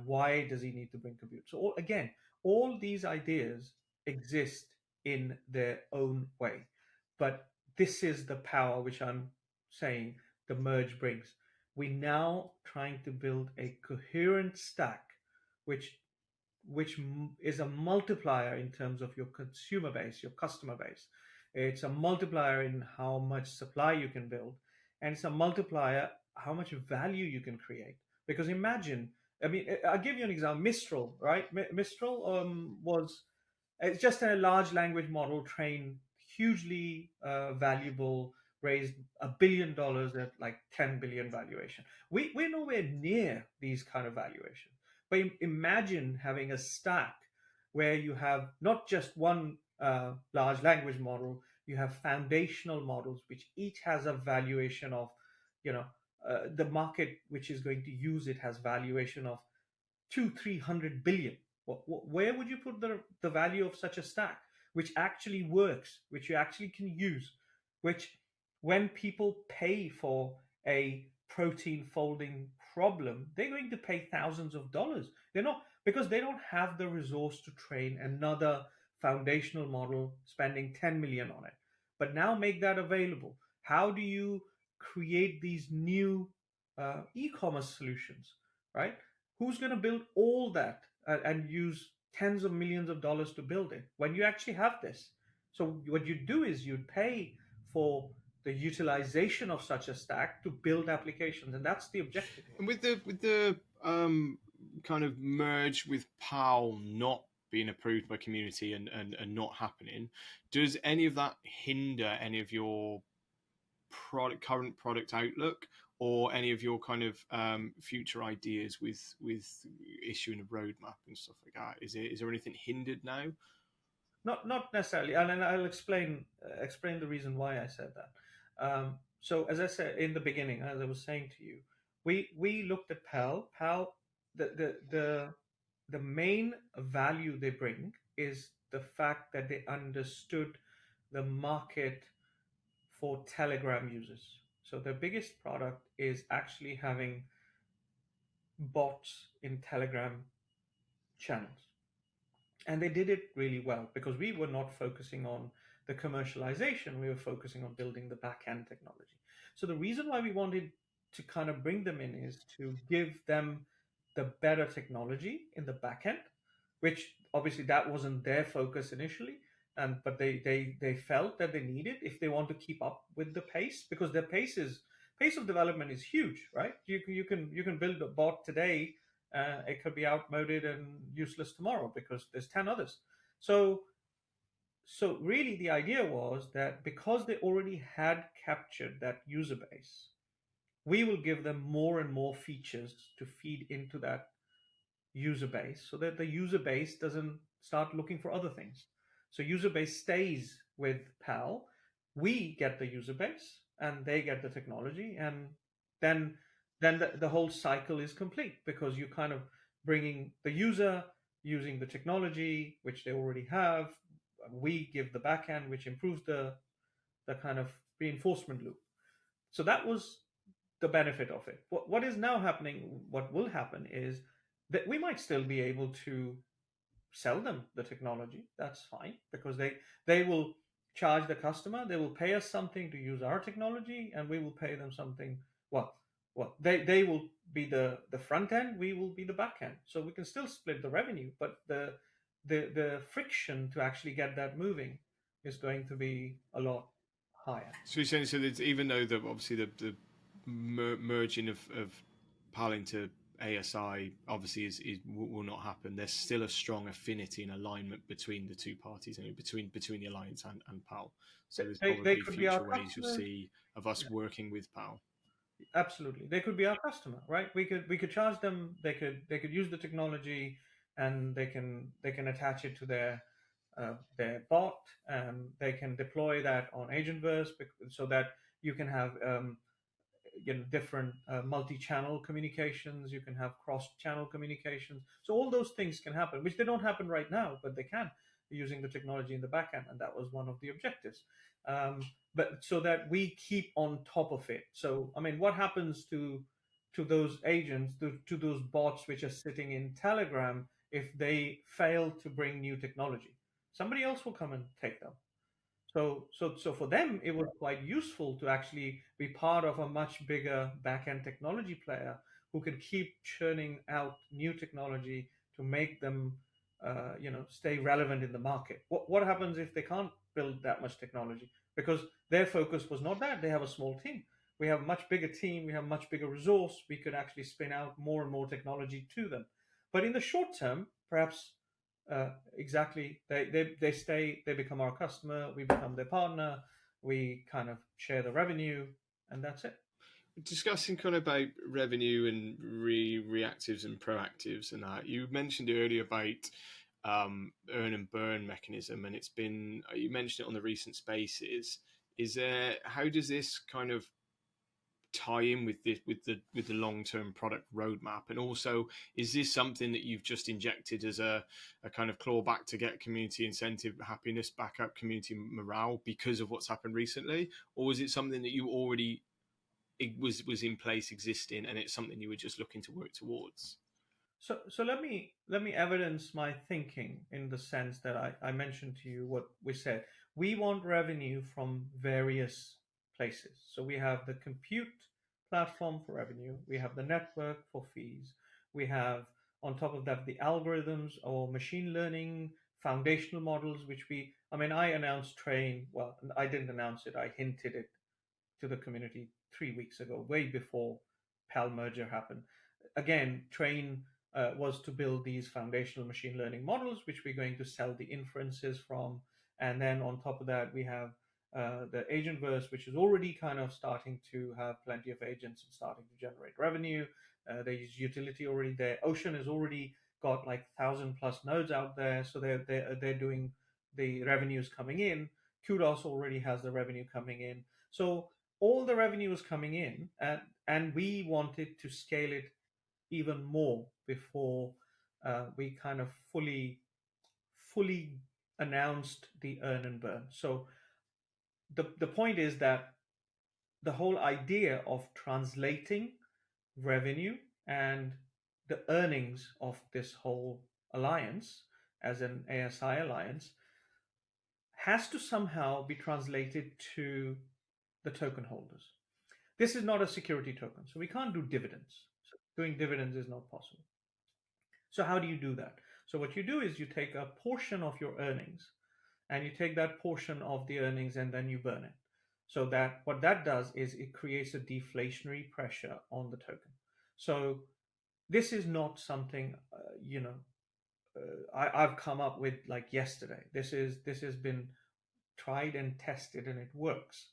Why does he need to bring compute? So again, all these ideas exist in their own way, but this is the power which I'm saying the merge brings. We now trying to build a coherent stack which is a multiplier in terms of your consumer base, your customer base. It's a multiplier in how much supply you can build, and it's a multiplier how much value you can create. Because imagine, I mean, I'll give you an example. Mistral, right? Mistral was it's just a large language model trained hugely valuable, raised $1 billion at like 10 billion valuation. We're nowhere near these kind of valuations. But imagine having a stack where you have not just one large language model, you have foundational models, which each has a valuation of, the market which is going to use it has valuation of 300 billion. Where would you put the value of such a stack, which actually works, which you actually can use, which when people pay for a protein folding problem, they're going to pay thousands of dollars. They're not, because they don't have the resource to train another foundational model spending 10 million on it. But now make that available. How do you create these new e-commerce solutions, right? Who's going to build all that and use tens of millions of dollars to build it when you actually have this? So what you do is you pay for the utilization of such a stack to build applications, and that's the objective here. And with the kind of merge with PAL not being approved by community and not happening, does any of that hinder any of your current product outlook or any of your kind of future ideas with issuing a roadmap and stuff like that? Is there anything hindered now? Not necessarily, and I'll explain the reason why I said that. So as I said in the beginning, as I was saying to you, we looked at PAL. PAL, the main value they bring is the fact that they understood the market for Telegram users. So their biggest product is actually having bots in Telegram channels. And they did it really well because we were not focusing on the commercialization, we were focusing on building the back end technology. So the reason why we wanted to kind of bring them in is to give them the better technology in the back end, which obviously that wasn't their focus initially. But they felt that they needed if they want to keep up with the pace, because their pace of development is huge, right? You can build a bot today, it could be outmoded and useless tomorrow because there's 10 others. So really the idea was that because they already had captured that user base, we will give them more and more features to feed into that user base so that the user base doesn't start looking for other things. So user base stays with PAL, we get the user base and they get the technology, and then the whole cycle is complete because you kind of bringing the user using the technology which they already have, we give the backend which improves the kind of reinforcement loop. So that was the benefit of it. What is now happening, what will happen is that we might still be able to sell them the technology. That's fine, because they will charge the customer, they will pay us something to use our technology, and we will pay them something. They will be the front end, we will be the back end. So we can still split the revenue, but the friction to actually get that moving is going to be a lot higher. So you're saying, so that even though obviously the merging of PAL into ASI obviously will not happen, there's still a strong affinity and alignment between the two parties, and between the alliance and PAL. So there's probably future ways you'll see of us working with PAL. Absolutely, they could be our customer, right? We could charge them. They could use the technology, and they can attach it to their bot, and they can deploy that on Agentverse so that you can have different multi-channel communications. You can have cross-channel communications. So all those things can happen, which they don't happen right now, but they can using the technology in the backend, and that was one of the objectives. But so that we keep on top of it. So I mean, what happens to those agents, to those bots which are sitting in Telegram, if they fail to bring new technology? Somebody else will come and take them. So for them, it was quite useful to actually be part of a much bigger back-end technology player who can keep churning out new technology to make them, stay relevant in the market. What happens if they can't build that much technology? Because their focus was not that. They have a small team. We have a much bigger team. We have much bigger resource. We could actually spin out more and more technology to them. But in the short term, perhaps. Exactly. They stay, they become our customer, we become their partner, we kind of share the revenue, and that's it. Discussing kind of about revenue and reactives and proactives and that, you mentioned earlier about earn and burn mechanism, and it's been, you mentioned it on the recent spaces. How does this kind of tie in with the long-term product roadmap? And also, is this something that you've just injected as a kind of clawback to get community incentive, happiness, back up community morale because of what's happened recently, or is it something that you already it was in place, existing, and it's something you were just looking to work towards? So let me evidence my thinking in the sense that I mentioned to you what we said. We want revenue from various places. So we have the compute platform for revenue, we have the network for fees, we have on top of that the algorithms or machine learning foundational models, which I mean, I announced Train. Well, I didn't announce it, I hinted it to the community 3 weeks ago, way before PAL merger happened. Again, Train was to build these foundational machine learning models, which we're going to sell the inferences from. And then on top of that, we have the Agentverse, which is already kind of starting to have plenty of agents and starting to generate revenue. There's utility already there. Ocean has already got like 1,000+ nodes out there, so they're doing the revenues coming in. Kudos already has the revenue coming in. So all the revenue is coming in, and we wanted to scale it even more before we kind of fully announced the earn and burn. So the point is that the whole idea of translating revenue and the earnings of this whole alliance as an ASI alliance has to somehow be translated to the token holders. This is not a security token, so we can't do dividends. So doing dividends is not possible. So how do you do that? So what you do is you take a portion of your earnings, and you take that portion of the earnings and then you burn it. So that what that does is it creates a deflationary pressure on the token. So this is not something I've come up with like yesterday. This has been tried and tested and it works.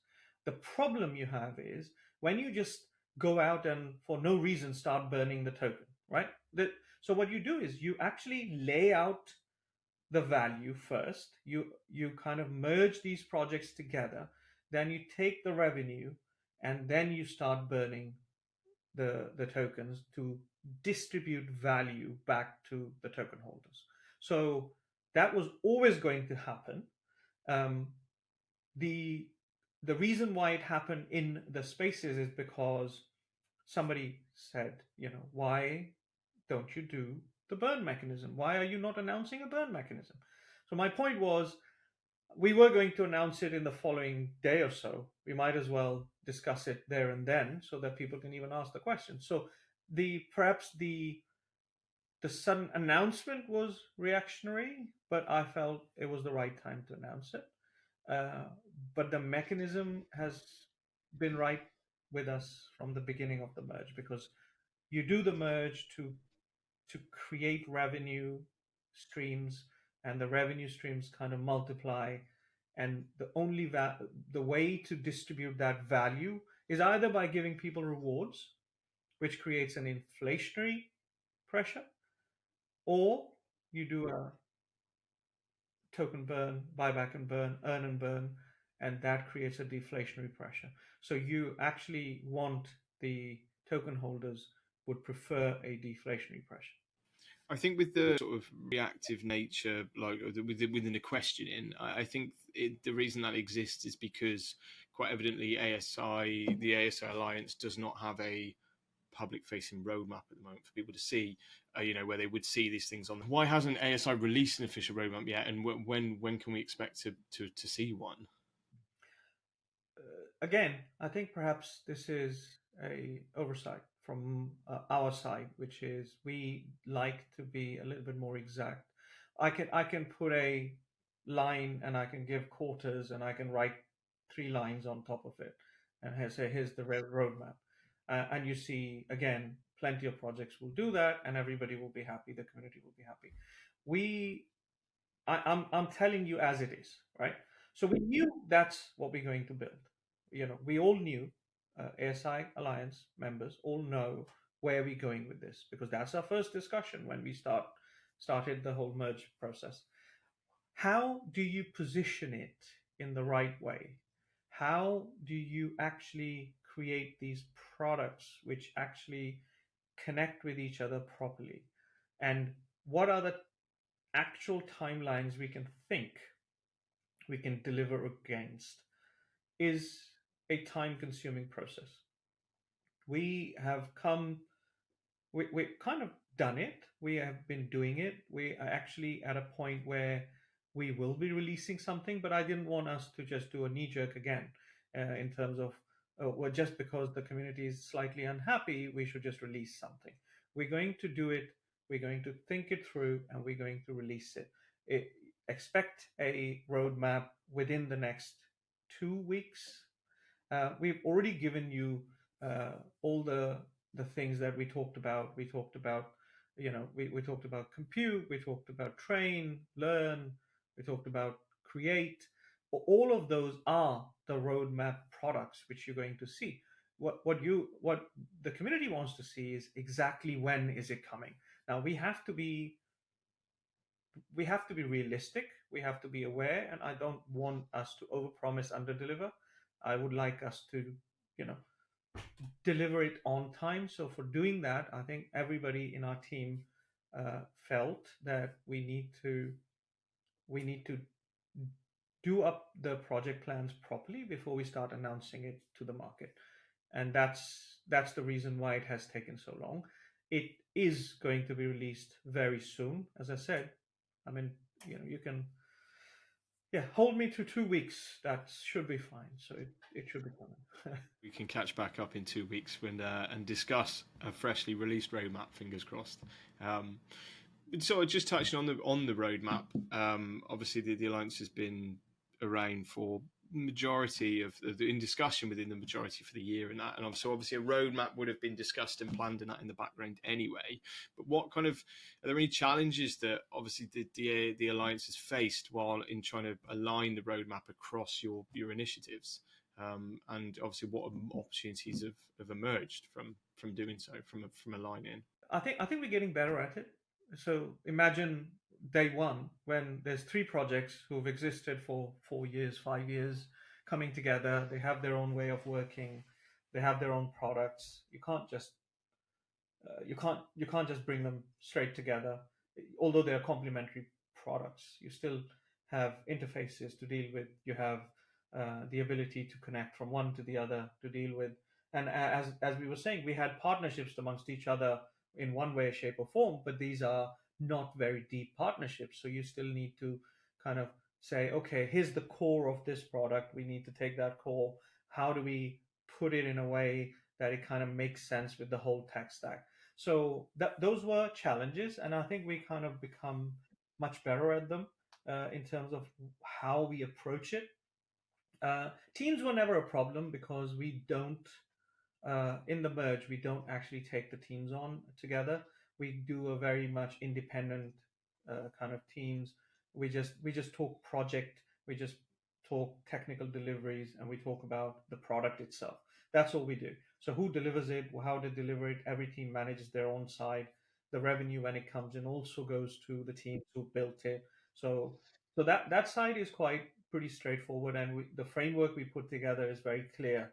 The problem you have is when you just go out and for no reason start burning the token, right? So what you do is you actually lay out the value first. You kind of merge these projects together, then you take the revenue, and then you start burning the tokens to distribute value back to the token holders. So that was always going to happen. Um, the the reason why it happened in the spaces is because somebody said, why don't you do the burn mechanism? Why are you not announcing a burn mechanism? So my point was, we were going to announce it in the following day or so. We might as well discuss it there and then so that people can even ask the question. So perhaps the sudden announcement was reactionary, but I felt it was the right time to announce it. But the mechanism has been right with us from the beginning of the merge, because you do the merge to create revenue streams, and the revenue streams kind of multiply, and the way to distribute that value is either by giving people rewards, which creates an inflationary pressure, or you do a token burn, buyback and burn, earn and burn, and that creates a deflationary pressure. So you actually want the token holders would prefer a deflationary pressure. I think with the sort of reactive nature, like within the questioning, I think the reason that exists is because quite evidently the ASI Alliance does not have a public-facing roadmap at the moment for people to see, where they would see these things on. Why hasn't ASI released an official roadmap yet, and when can we expect to see one? Again, I think perhaps this is a oversight from our side, which is we like to be a little bit more exact. I can put a line and I can give quarters and I can write 3 lines on top of it and say here's the roadmap. And you see again, plenty of projects will do that, and everybody will be happy. The community will be happy. I'm telling you as it is, right? So we knew that's what we're going to build. We all knew, ASI Alliance members all know where we're going with this, because that's our first discussion when we started the whole merge process. How do you position it in the right way? How do you actually create these products which actually connect with each other properly? And what are the actual timelines we can deliver against is a time consuming process. we have come, we've kind of done it. We have been doing it. We are actually at a point where we will be releasing something, but I didn't want us to just do a knee jerk again in terms of, well, just because the community is slightly unhappy, we should just release something. We're going to do it, we're going to think it through, and we're going to release it. Expect a roadmap within the next 2 weeks. We've already given you all the things that we talked about. We talked about, we talked about compute, we talked about train, learn, we talked about create. All of those are the roadmap products which you're going to see. What the community wants to see is exactly when is it coming. Now we have to be realistic. We have to be aware, and I don't want us to overpromise, underdeliver. I would like us to, you know, deliver it on time. So for doing that, I think everybody in our team felt that we need to do up the project plans properly before we start announcing it to the market, and that's the reason why it has taken so long. It is going to be released very soon, as I said. I mean, you can, yeah, hold me to 2 weeks. That should be fine. So it should be coming. We can catch back up in 2 weeks and discuss a freshly released roadmap. Fingers crossed. So just touching on the roadmap. Obviously, the alliance has been around for majority of in discussion within the majority for the year and that, and also obviously a roadmap would have been discussed and planned in that in the background anyway. But what kind of, are there any challenges that obviously the alliance has faced while in trying to align the roadmap across your initiatives, and obviously what opportunities have emerged from doing so, from aligning? I think we're getting better at it. So imagine day one when there's three projects who've existed for 4 years, 5 years, coming together. They have their own way of working. They have their own products. You can't just bring them straight together. Although they are complementary products, you still have interfaces to deal with. You have the ability to connect from one to the other to deal with. And as we were saying, we had partnerships amongst each other in one way, shape, or form, but these are not very deep partnerships. So you still need to kind of say, okay, here's the core of this product. We need to take that core. How do we put it in a way that it kind of makes sense with the whole tech stack? So those were challenges, and I think we kind of become much better at them in terms of how we approach it. Teams were never a problem because we don't, in the merge, we don't actually take the teams on together. We do a very much independent kind of teams. We just talk project, we just talk technical deliveries, and we talk about the product itself. That's all we do. So who delivers it, how they deliver it, every team manages their own side. The revenue when it comes in also goes to the teams who built it. So that side is quite pretty straightforward, and the framework we put together is very clear,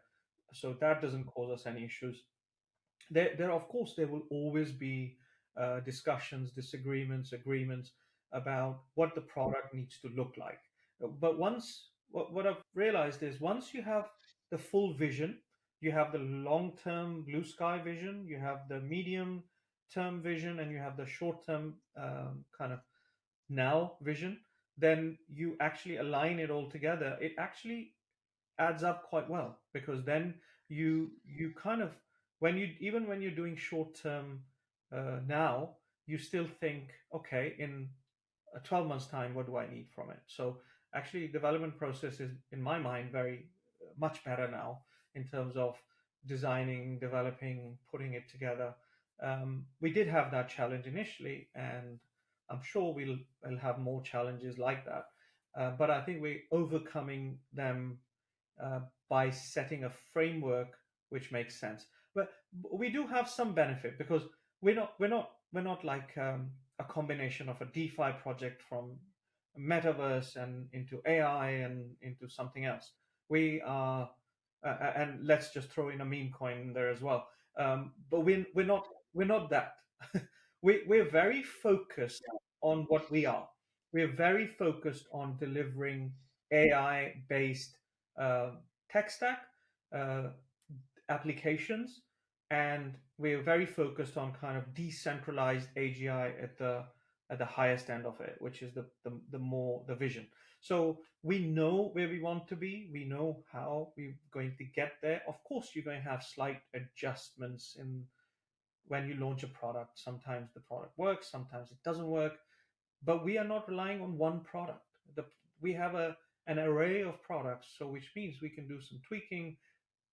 so that doesn't cause us any issues. There of course there will always be discussions, disagreements, agreements about what the product needs to look like. But what I've realized is once you have the full vision, you have the long-term blue sky vision, you have the medium-term vision, and you have the short-term kind of now vision, then you actually align it all together. It actually adds up quite well, because then you kind of, when you, even when you're doing short term now, you still think, okay, in a 12 months time, what do I need from it? So actually development process is, in my mind, very much better now in terms of designing, developing, putting it together. We did have that challenge initially, and I'm sure we'll have more challenges like that. But I think we're overcoming them uh, by setting a framework which makes sense. But we do have some benefit because we're not like a combination of a DeFi project from metaverse and into AI and into something else. We are, and let's just throw in a meme coin there as well. But we're not that. We're very focused on what we are. We're very focused on delivering AI based uh, tech stack, uh, applications and we're very focused on kind of decentralized AGI at the highest end of it, which is the more the vision. So we know where we want to be. We know how we're going to get there. Of course, you're going to have slight adjustments in when you launch a product. Sometimes the product works, sometimes it doesn't work, but we are not relying on one product. We have an array of products, so which means we can do some tweaking,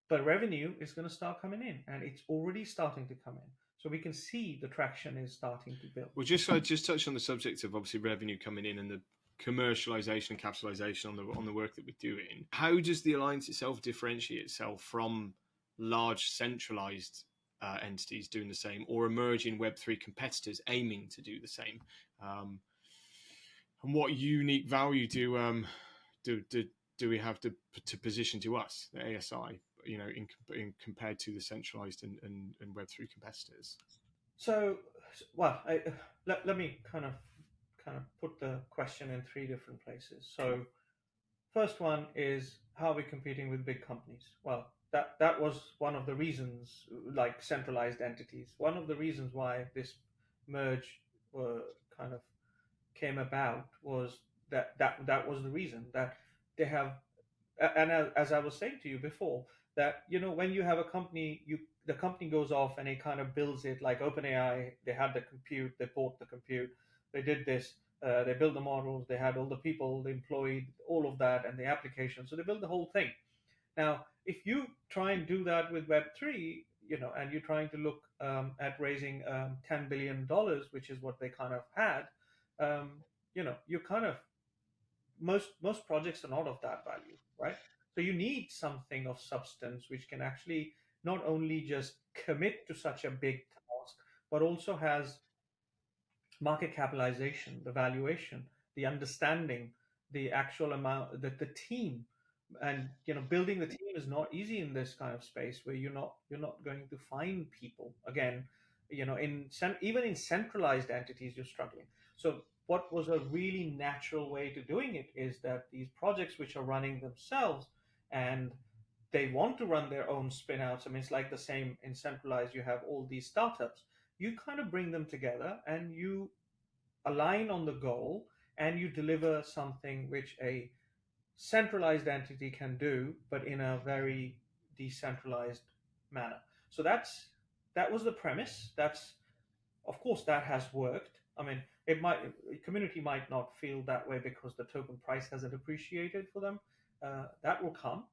but revenue is going to start coming in, and it's already starting to come in. So we can see the traction is starting to build. Well, just touch on the subject of obviously revenue coming in and the commercialization and capitalization on the work that we're doing. How does the alliance itself differentiate itself from large centralized entities doing the same, or emerging Web3 competitors aiming to do the same? And what unique value do we have to position to us, the ASI, in compared to the centralized and Web3 competitors? So, well, let me kind of put the question in three different places. So, first one is how are we competing with big companies? Well, that was one of the reasons, like centralized entities. One of the reasons why this merge were kind of came about was that was the reason that they have, and as I was saying to you before, that when you have a company, the company goes off and it kind of builds it, like OpenAI. They had the compute, they bought the compute, they did this, they built the models, they had all the people, they employed all of that, and the application. So they built the whole thing. Now, if you try and do that with Web3, and you're trying to look at raising $10 billion, which is what they kind of had, you kind of most projects are not of that value, right? So you need something of substance which can actually not only just commit to such a big task, but also has market capitalization, the valuation, the understanding, the actual amount, the team. And building the team is not easy in this kind of space where you're not going to find people again. Even in centralized entities, you're struggling. So what was a really natural way to doing it is that these projects which are running themselves, and they want to run their own spin outs. I mean, it's like the same in centralized. You have all these startups. You kind of bring them together and you align on the goal, and you deliver something which a centralized entity can do, but in a very decentralized manner. So that was the premise. That's, of course, that has worked. I mean, community might not feel that way because the token price hasn't appreciated for them. That will come,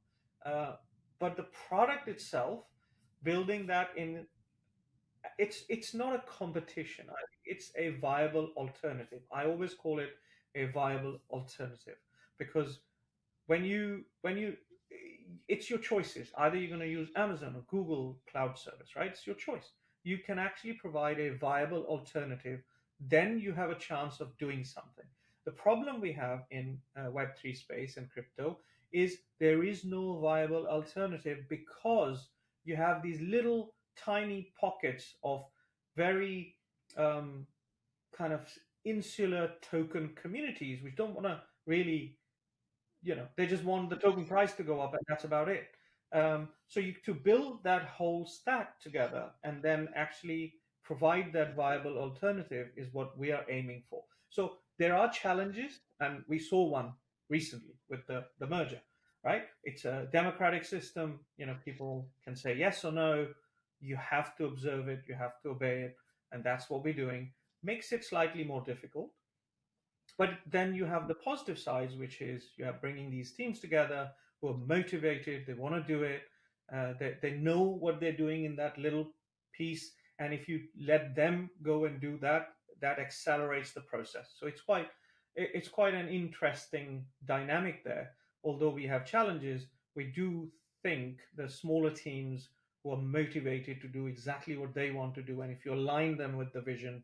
but the product itself, building that in, it's not a competition. It's a viable alternative. I always call it a viable alternative because when you it's your choices. Either you're going to use Amazon or Google Cloud Service, right? It's your choice. You can actually provide a viable alternative. Then you have a chance of doing something. The problem we have in Web3 space and crypto is there is no viable alternative because you have these little tiny pockets of very kind of insular token communities which don't want to really, they just want the token price to go up, and that's about it. So to build that whole stack together and then actually provide that viable alternative is what we are aiming for. So there are challenges, and we saw one recently with the merger, right? It's a democratic system. People can say yes or no. You have to observe it, you have to obey it, and that's what we're doing. Makes it slightly more difficult, but then you have the positive sides, which is you are bringing these teams together who are motivated, they want to do it, they know what they're doing in that little piece. And if you let them go and do that, that accelerates the process. So it's quite an interesting dynamic there. Although we have challenges, we do think the smaller teams who are motivated to do exactly what they want to do, and if you align them with the vision,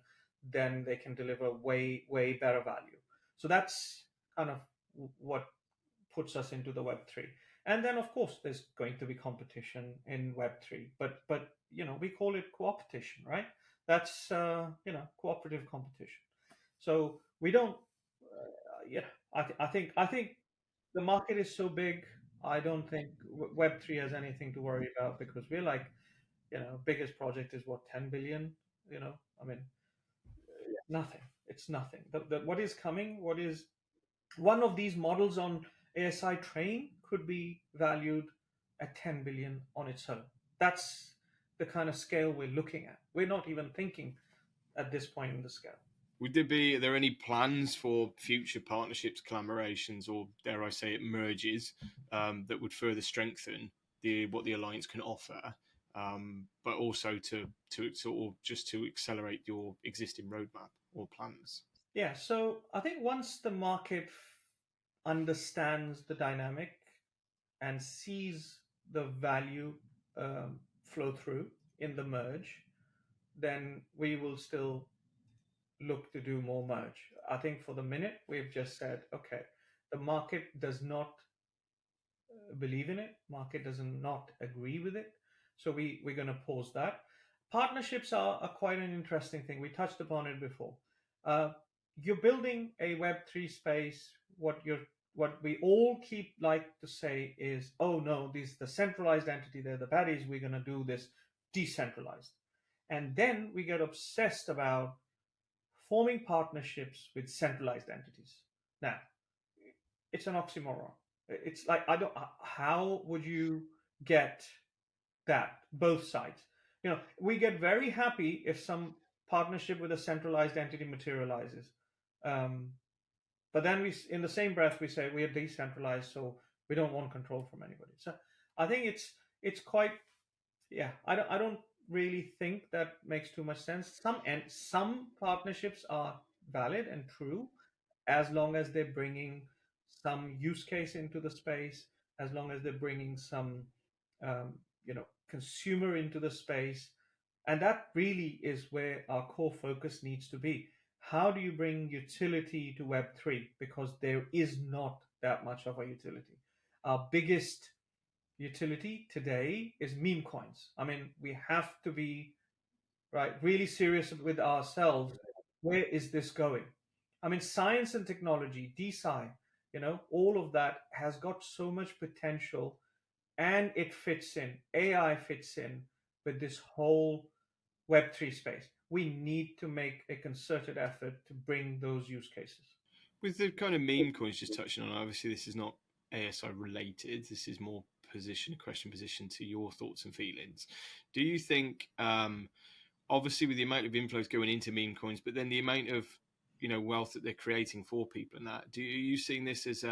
then they can deliver way, way better value. So that's kind of what puts us into the Web3. And then, of course, there's going to be competition in Web3, but we call it co-opetition, right? That's cooperative competition. So we don't. I think the market is so big. I don't think Web3 has anything to worry about because we're like Biggest project is what, 10 billion. I mean, nothing. It's nothing. What is coming? What is one of these models on ASI train could be valued at 10 billion on its own. That's the kind of scale we're looking at. We're not even thinking at this point in the scale. Would are there any plans for future partnerships, collaborations, or dare I say it, merges that would further strengthen what the alliance can offer, but also to sort of just to accelerate your existing roadmap or plans? Yeah, so I think once the market understands the dynamic and sees the value flow through in the merge, then we will still look to do more merge. I think for the minute, we've just said, okay, the market does not believe in it, market does not agree with it. So we're going to pause that. Partnerships are quite an interesting thing. We touched upon it before. You're building a Web3 space. What we all keep like to say is, oh no, these the centralized entity, they're the baddies. We're going to do this decentralized, and then we get obsessed about forming partnerships with centralized entities. Now, it's an oxymoron. It's like, I don't. How would you get that both sides? We get very happy if some partnership with a centralized entity materializes, um, but then in the same breath, we say we are decentralized, so we don't want control from anybody. So I think it's quite, yeah. I don't really think that makes too much sense. Some partnerships are valid and true, as long as they're bringing some use case into the space, as long as they're bringing some consumer into the space. And that really is where our core focus needs to be. How do you bring utility to Web3? Because there is not that much of a utility. Our biggest utility today is meme coins. I mean, we have to be really serious with ourselves. Where is this going? I mean, science and technology, DSci, all of that has got so much potential, and it fits in. AI fits in with this whole Web3 space. We need to make a concerted effort to bring those use cases. With the kind of meme coins just touching on, obviously this is not ASI related. This is more question position to your thoughts and feelings. Do you think, obviously with the amount of inflows going into meme coins, but then the amount of wealth that they're creating for people and that, do you seeing this as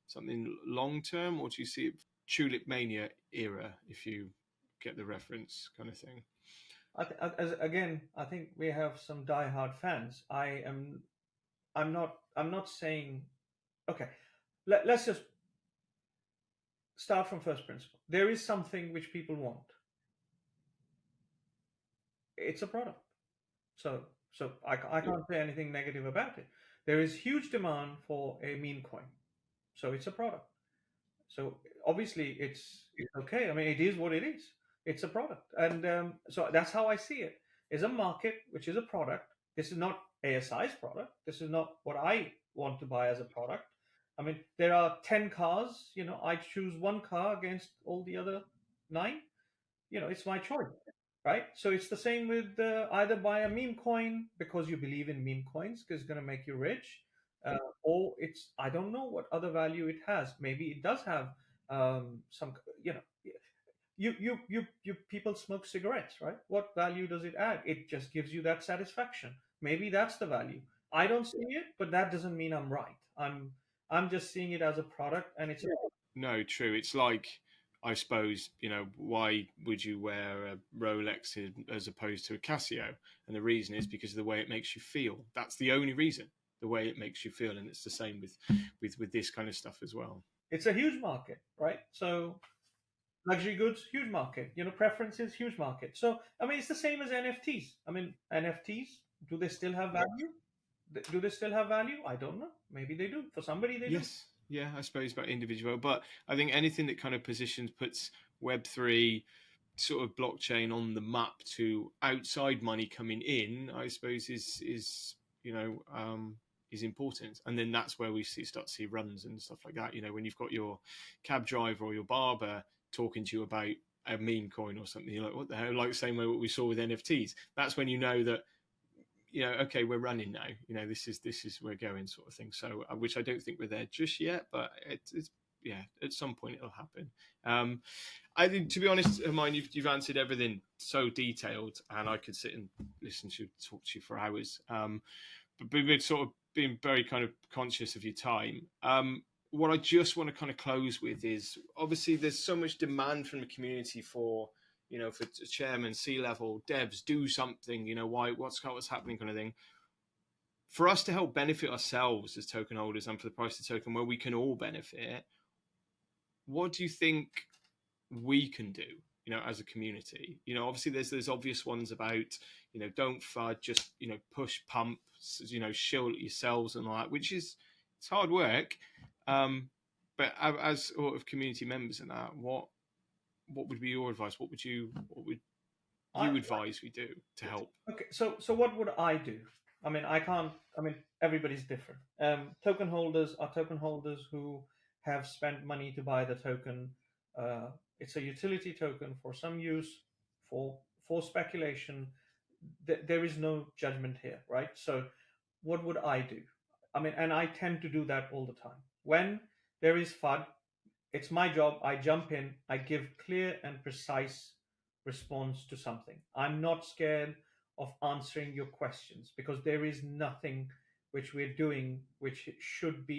something long term, or do you see it tulip mania era, if you get the reference, kind of thing? Again, I think we have some diehard fans. I'm not saying. Okay, let's just start from first principle. There is something which people want. It's a product. So I can't say anything negative about it. There is huge demand for a meme coin. So it's a product. So obviously it's okay. I mean, it is what it is. It's a product. And so that's how I see it. It's a market, which is a product. This is not ASI's product. This is not what I want to buy as a product. I mean, there are 10 cars. I choose one car against all the other 9. It's my choice, right? So it's the same with either buy a meme coin because you believe in meme coins because it's going to make you rich, or it's, I don't know what other value it has. Maybe it does have some, you people smoke cigarettes, right? What value does it add? It just gives you that satisfaction. Maybe that's the value. I don't see it, but that doesn't mean I'm right. I'm just seeing it as a product, and it's no, true. It's like, I suppose, why would you wear a Rolex as opposed to a Casio? And the reason is because of the way it makes you feel. That's the only reason, the way it makes you feel. And it's the same with this kind of stuff as well. It's a huge market, right? So luxury goods, huge market. Preferences, huge market. So I mean, it's the same as NFTs. I mean, NFTs, do they still have value? Do they still have value? I don't know. Maybe they do. For somebody, they do. Yes. Yeah, I suppose about individual, but I think anything that kind of puts Web3 sort of blockchain on the map to outside money coming in, I suppose is important. And then that's where we start to see runs and stuff like that. When you've got your cab driver or your barber talking to you about a meme coin or something, you're like, what the hell? Like the same way what we saw with NFTs. That's when you know that, okay, we're running now. This is we're going, sort of thing. So, which I don't think we're there just yet, but it's yeah, at some point it'll happen. I think, to be honest, Hermione, you've answered everything so detailed, and I could sit and listen to you, talk to you for hours. But we've sort of been very kind of conscious of your time. What I just want to kind of close with is, obviously there's so much demand from the community for, for chairman, C-level, devs, do something, what's happening, kind of thing. For us to help benefit ourselves as token holders and for the price of the token, where we can all benefit, what do you think we can do, as a community? Obviously there's obvious ones about, don't FUD, just, push, pump, shield yourselves and all that, which is, it's hard work. But as sort of community members and that, what would be your advice? What would you advise we do to help? Okay, so what would I do? I mean, everybody's different. Token holders are token holders who have spent money to buy the token. It's a utility token for some use, for speculation. There is no judgment here, right? So what would I do? I mean, and I tend to do that all the time. When there is FUD, it's my job. I jump in, I give clear and precise response to something. I'm not scared of answering your questions, because there is nothing which we're doing which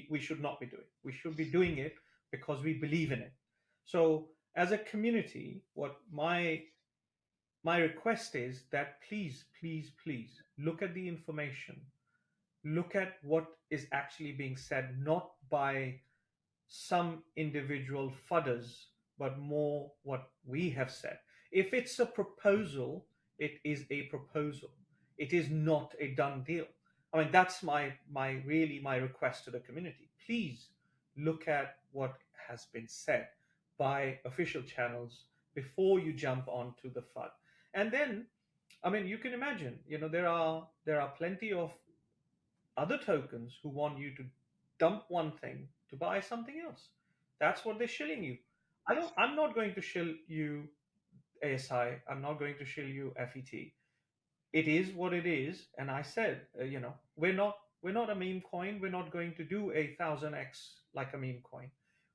we should not be doing. We should be doing it because we believe in it. So as a community, what my request is that please look at the information, look at what is actually being said, not by some individual fudders, but more what we have said. If it's a proposal, it is a proposal. It is not a done deal. I mean, that's my request to the community. Please look at what has been said by official channels before you jump onto the FUD. And then, I mean, you can imagine, there are plenty of other tokens who want you to dump one thing to buy something else. That's what they're shilling you. I'm not going to shill you ASI. I'm not going to shill you FET. It is what it is. And I said, we're not a meme coin. We're not going to do a 1000x like a meme coin.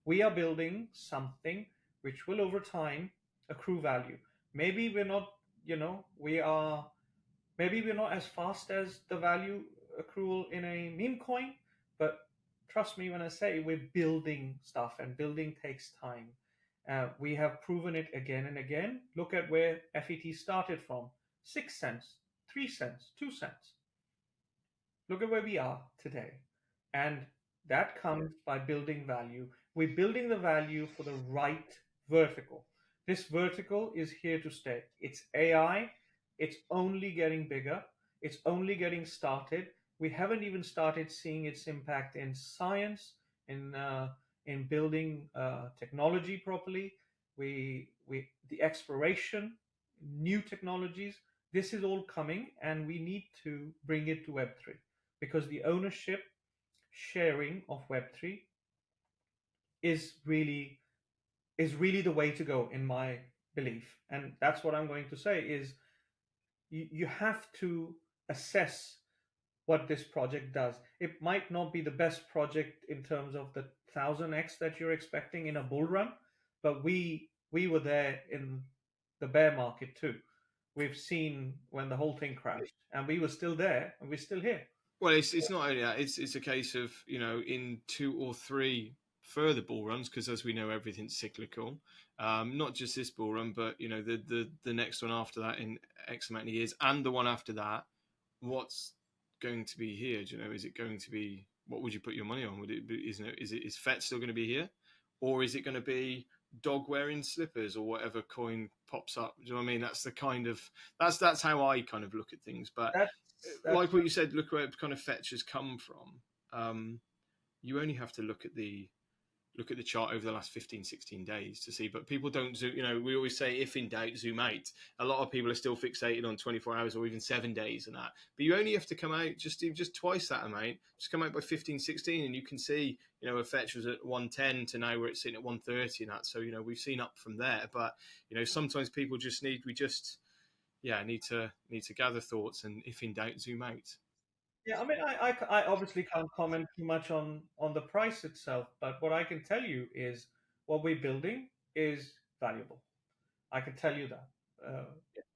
We are building something which will over time accrue value. Maybe we're not, maybe we're not as fast as the value accrual in a meme coin, but trust me when I say we're building stuff, and building takes time. We have proven it again and again. Look at where FET started from: 6 cents, 3 cents, 2 cents. Look at where we are today. And that comes by building value. We're building the value for the right vertical. This vertical is here to stay. It's AI. It's only getting bigger. It's only getting started. We haven't even started seeing its impact in science, in building technology properly. The exploration, new technologies. This is all coming, and we need to bring it to Web3, because the ownership sharing of Web3 is really the way to go, in my belief. And that's what I'm going to say is, you have to assess what this project does. It might not be the best project in terms of the 1000x that you're expecting in a bull run, but we were there in the bear market too. We've seen when the whole thing crashed, and we were still there, and we're still here. Well, it's not only that. It's a case of, in 2 or 3 further bull runs, because as we know, everything's cyclical. Not just this bull run, but the next one after that in X amount of years, and the one after that. What's going to be here? Do you know? Is it going to be? What would you put your money on? Would it be? Is FET still going to be here, or is it going to be dog wearing slippers or whatever coin pops up? Do you know what I mean? That's the kind of that's how I kind of look at things. But that's like what you said, look where kind of FET has come from. You only have to look at the look at the chart over the last 15, 16 days to see. But people don't zoom, we always say, if in doubt, zoom out. A lot of people are still fixated on 24 hours or even 7 days and that. But you only have to come out just twice that amount. Just come out by 15, 16, and you can see, a fetch was at 110 to now where it's sitting at 130 and that. So, we've seen up from there. But, sometimes people need to gather thoughts, and if in doubt, zoom out. Yeah, I mean, I obviously can't comment too much on the price itself, but what I can tell you is what we're building is valuable. I can tell you that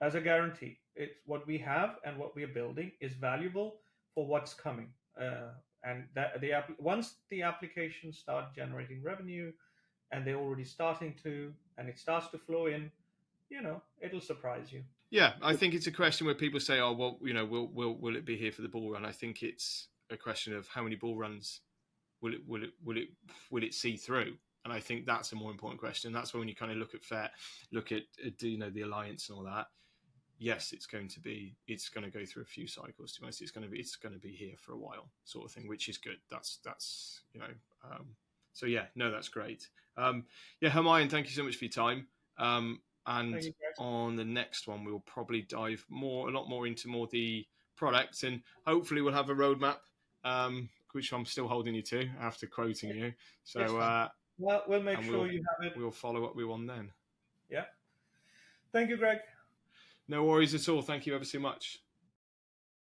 as a guarantee. It's what we have and what we are building is valuable for what's coming, and that once the applications start generating revenue, and they're already starting to, and it starts to flow in, it'll surprise you. Yeah, I think it's a question where people say, "Oh, well, will it be here for the bull run?" I think it's a question of how many bull runs will it see through, and I think that's a more important question. That's when you kind of look at the alliance and all that. Yes, it's going to go through a few cycles. To be honest, it's going to be here for a while, sort of thing, which is good. That's so yeah, no, that's great. Yeah, Hermione, thank you so much for your time. And on the next one, we'll probably dive a lot more into the products, and hopefully we'll have a roadmap, which I'm still holding you to after quoting you. So we'll make sure you have it. We'll follow up with one then. Yeah. Thank you, Greg. No worries at all. Thank you ever so much.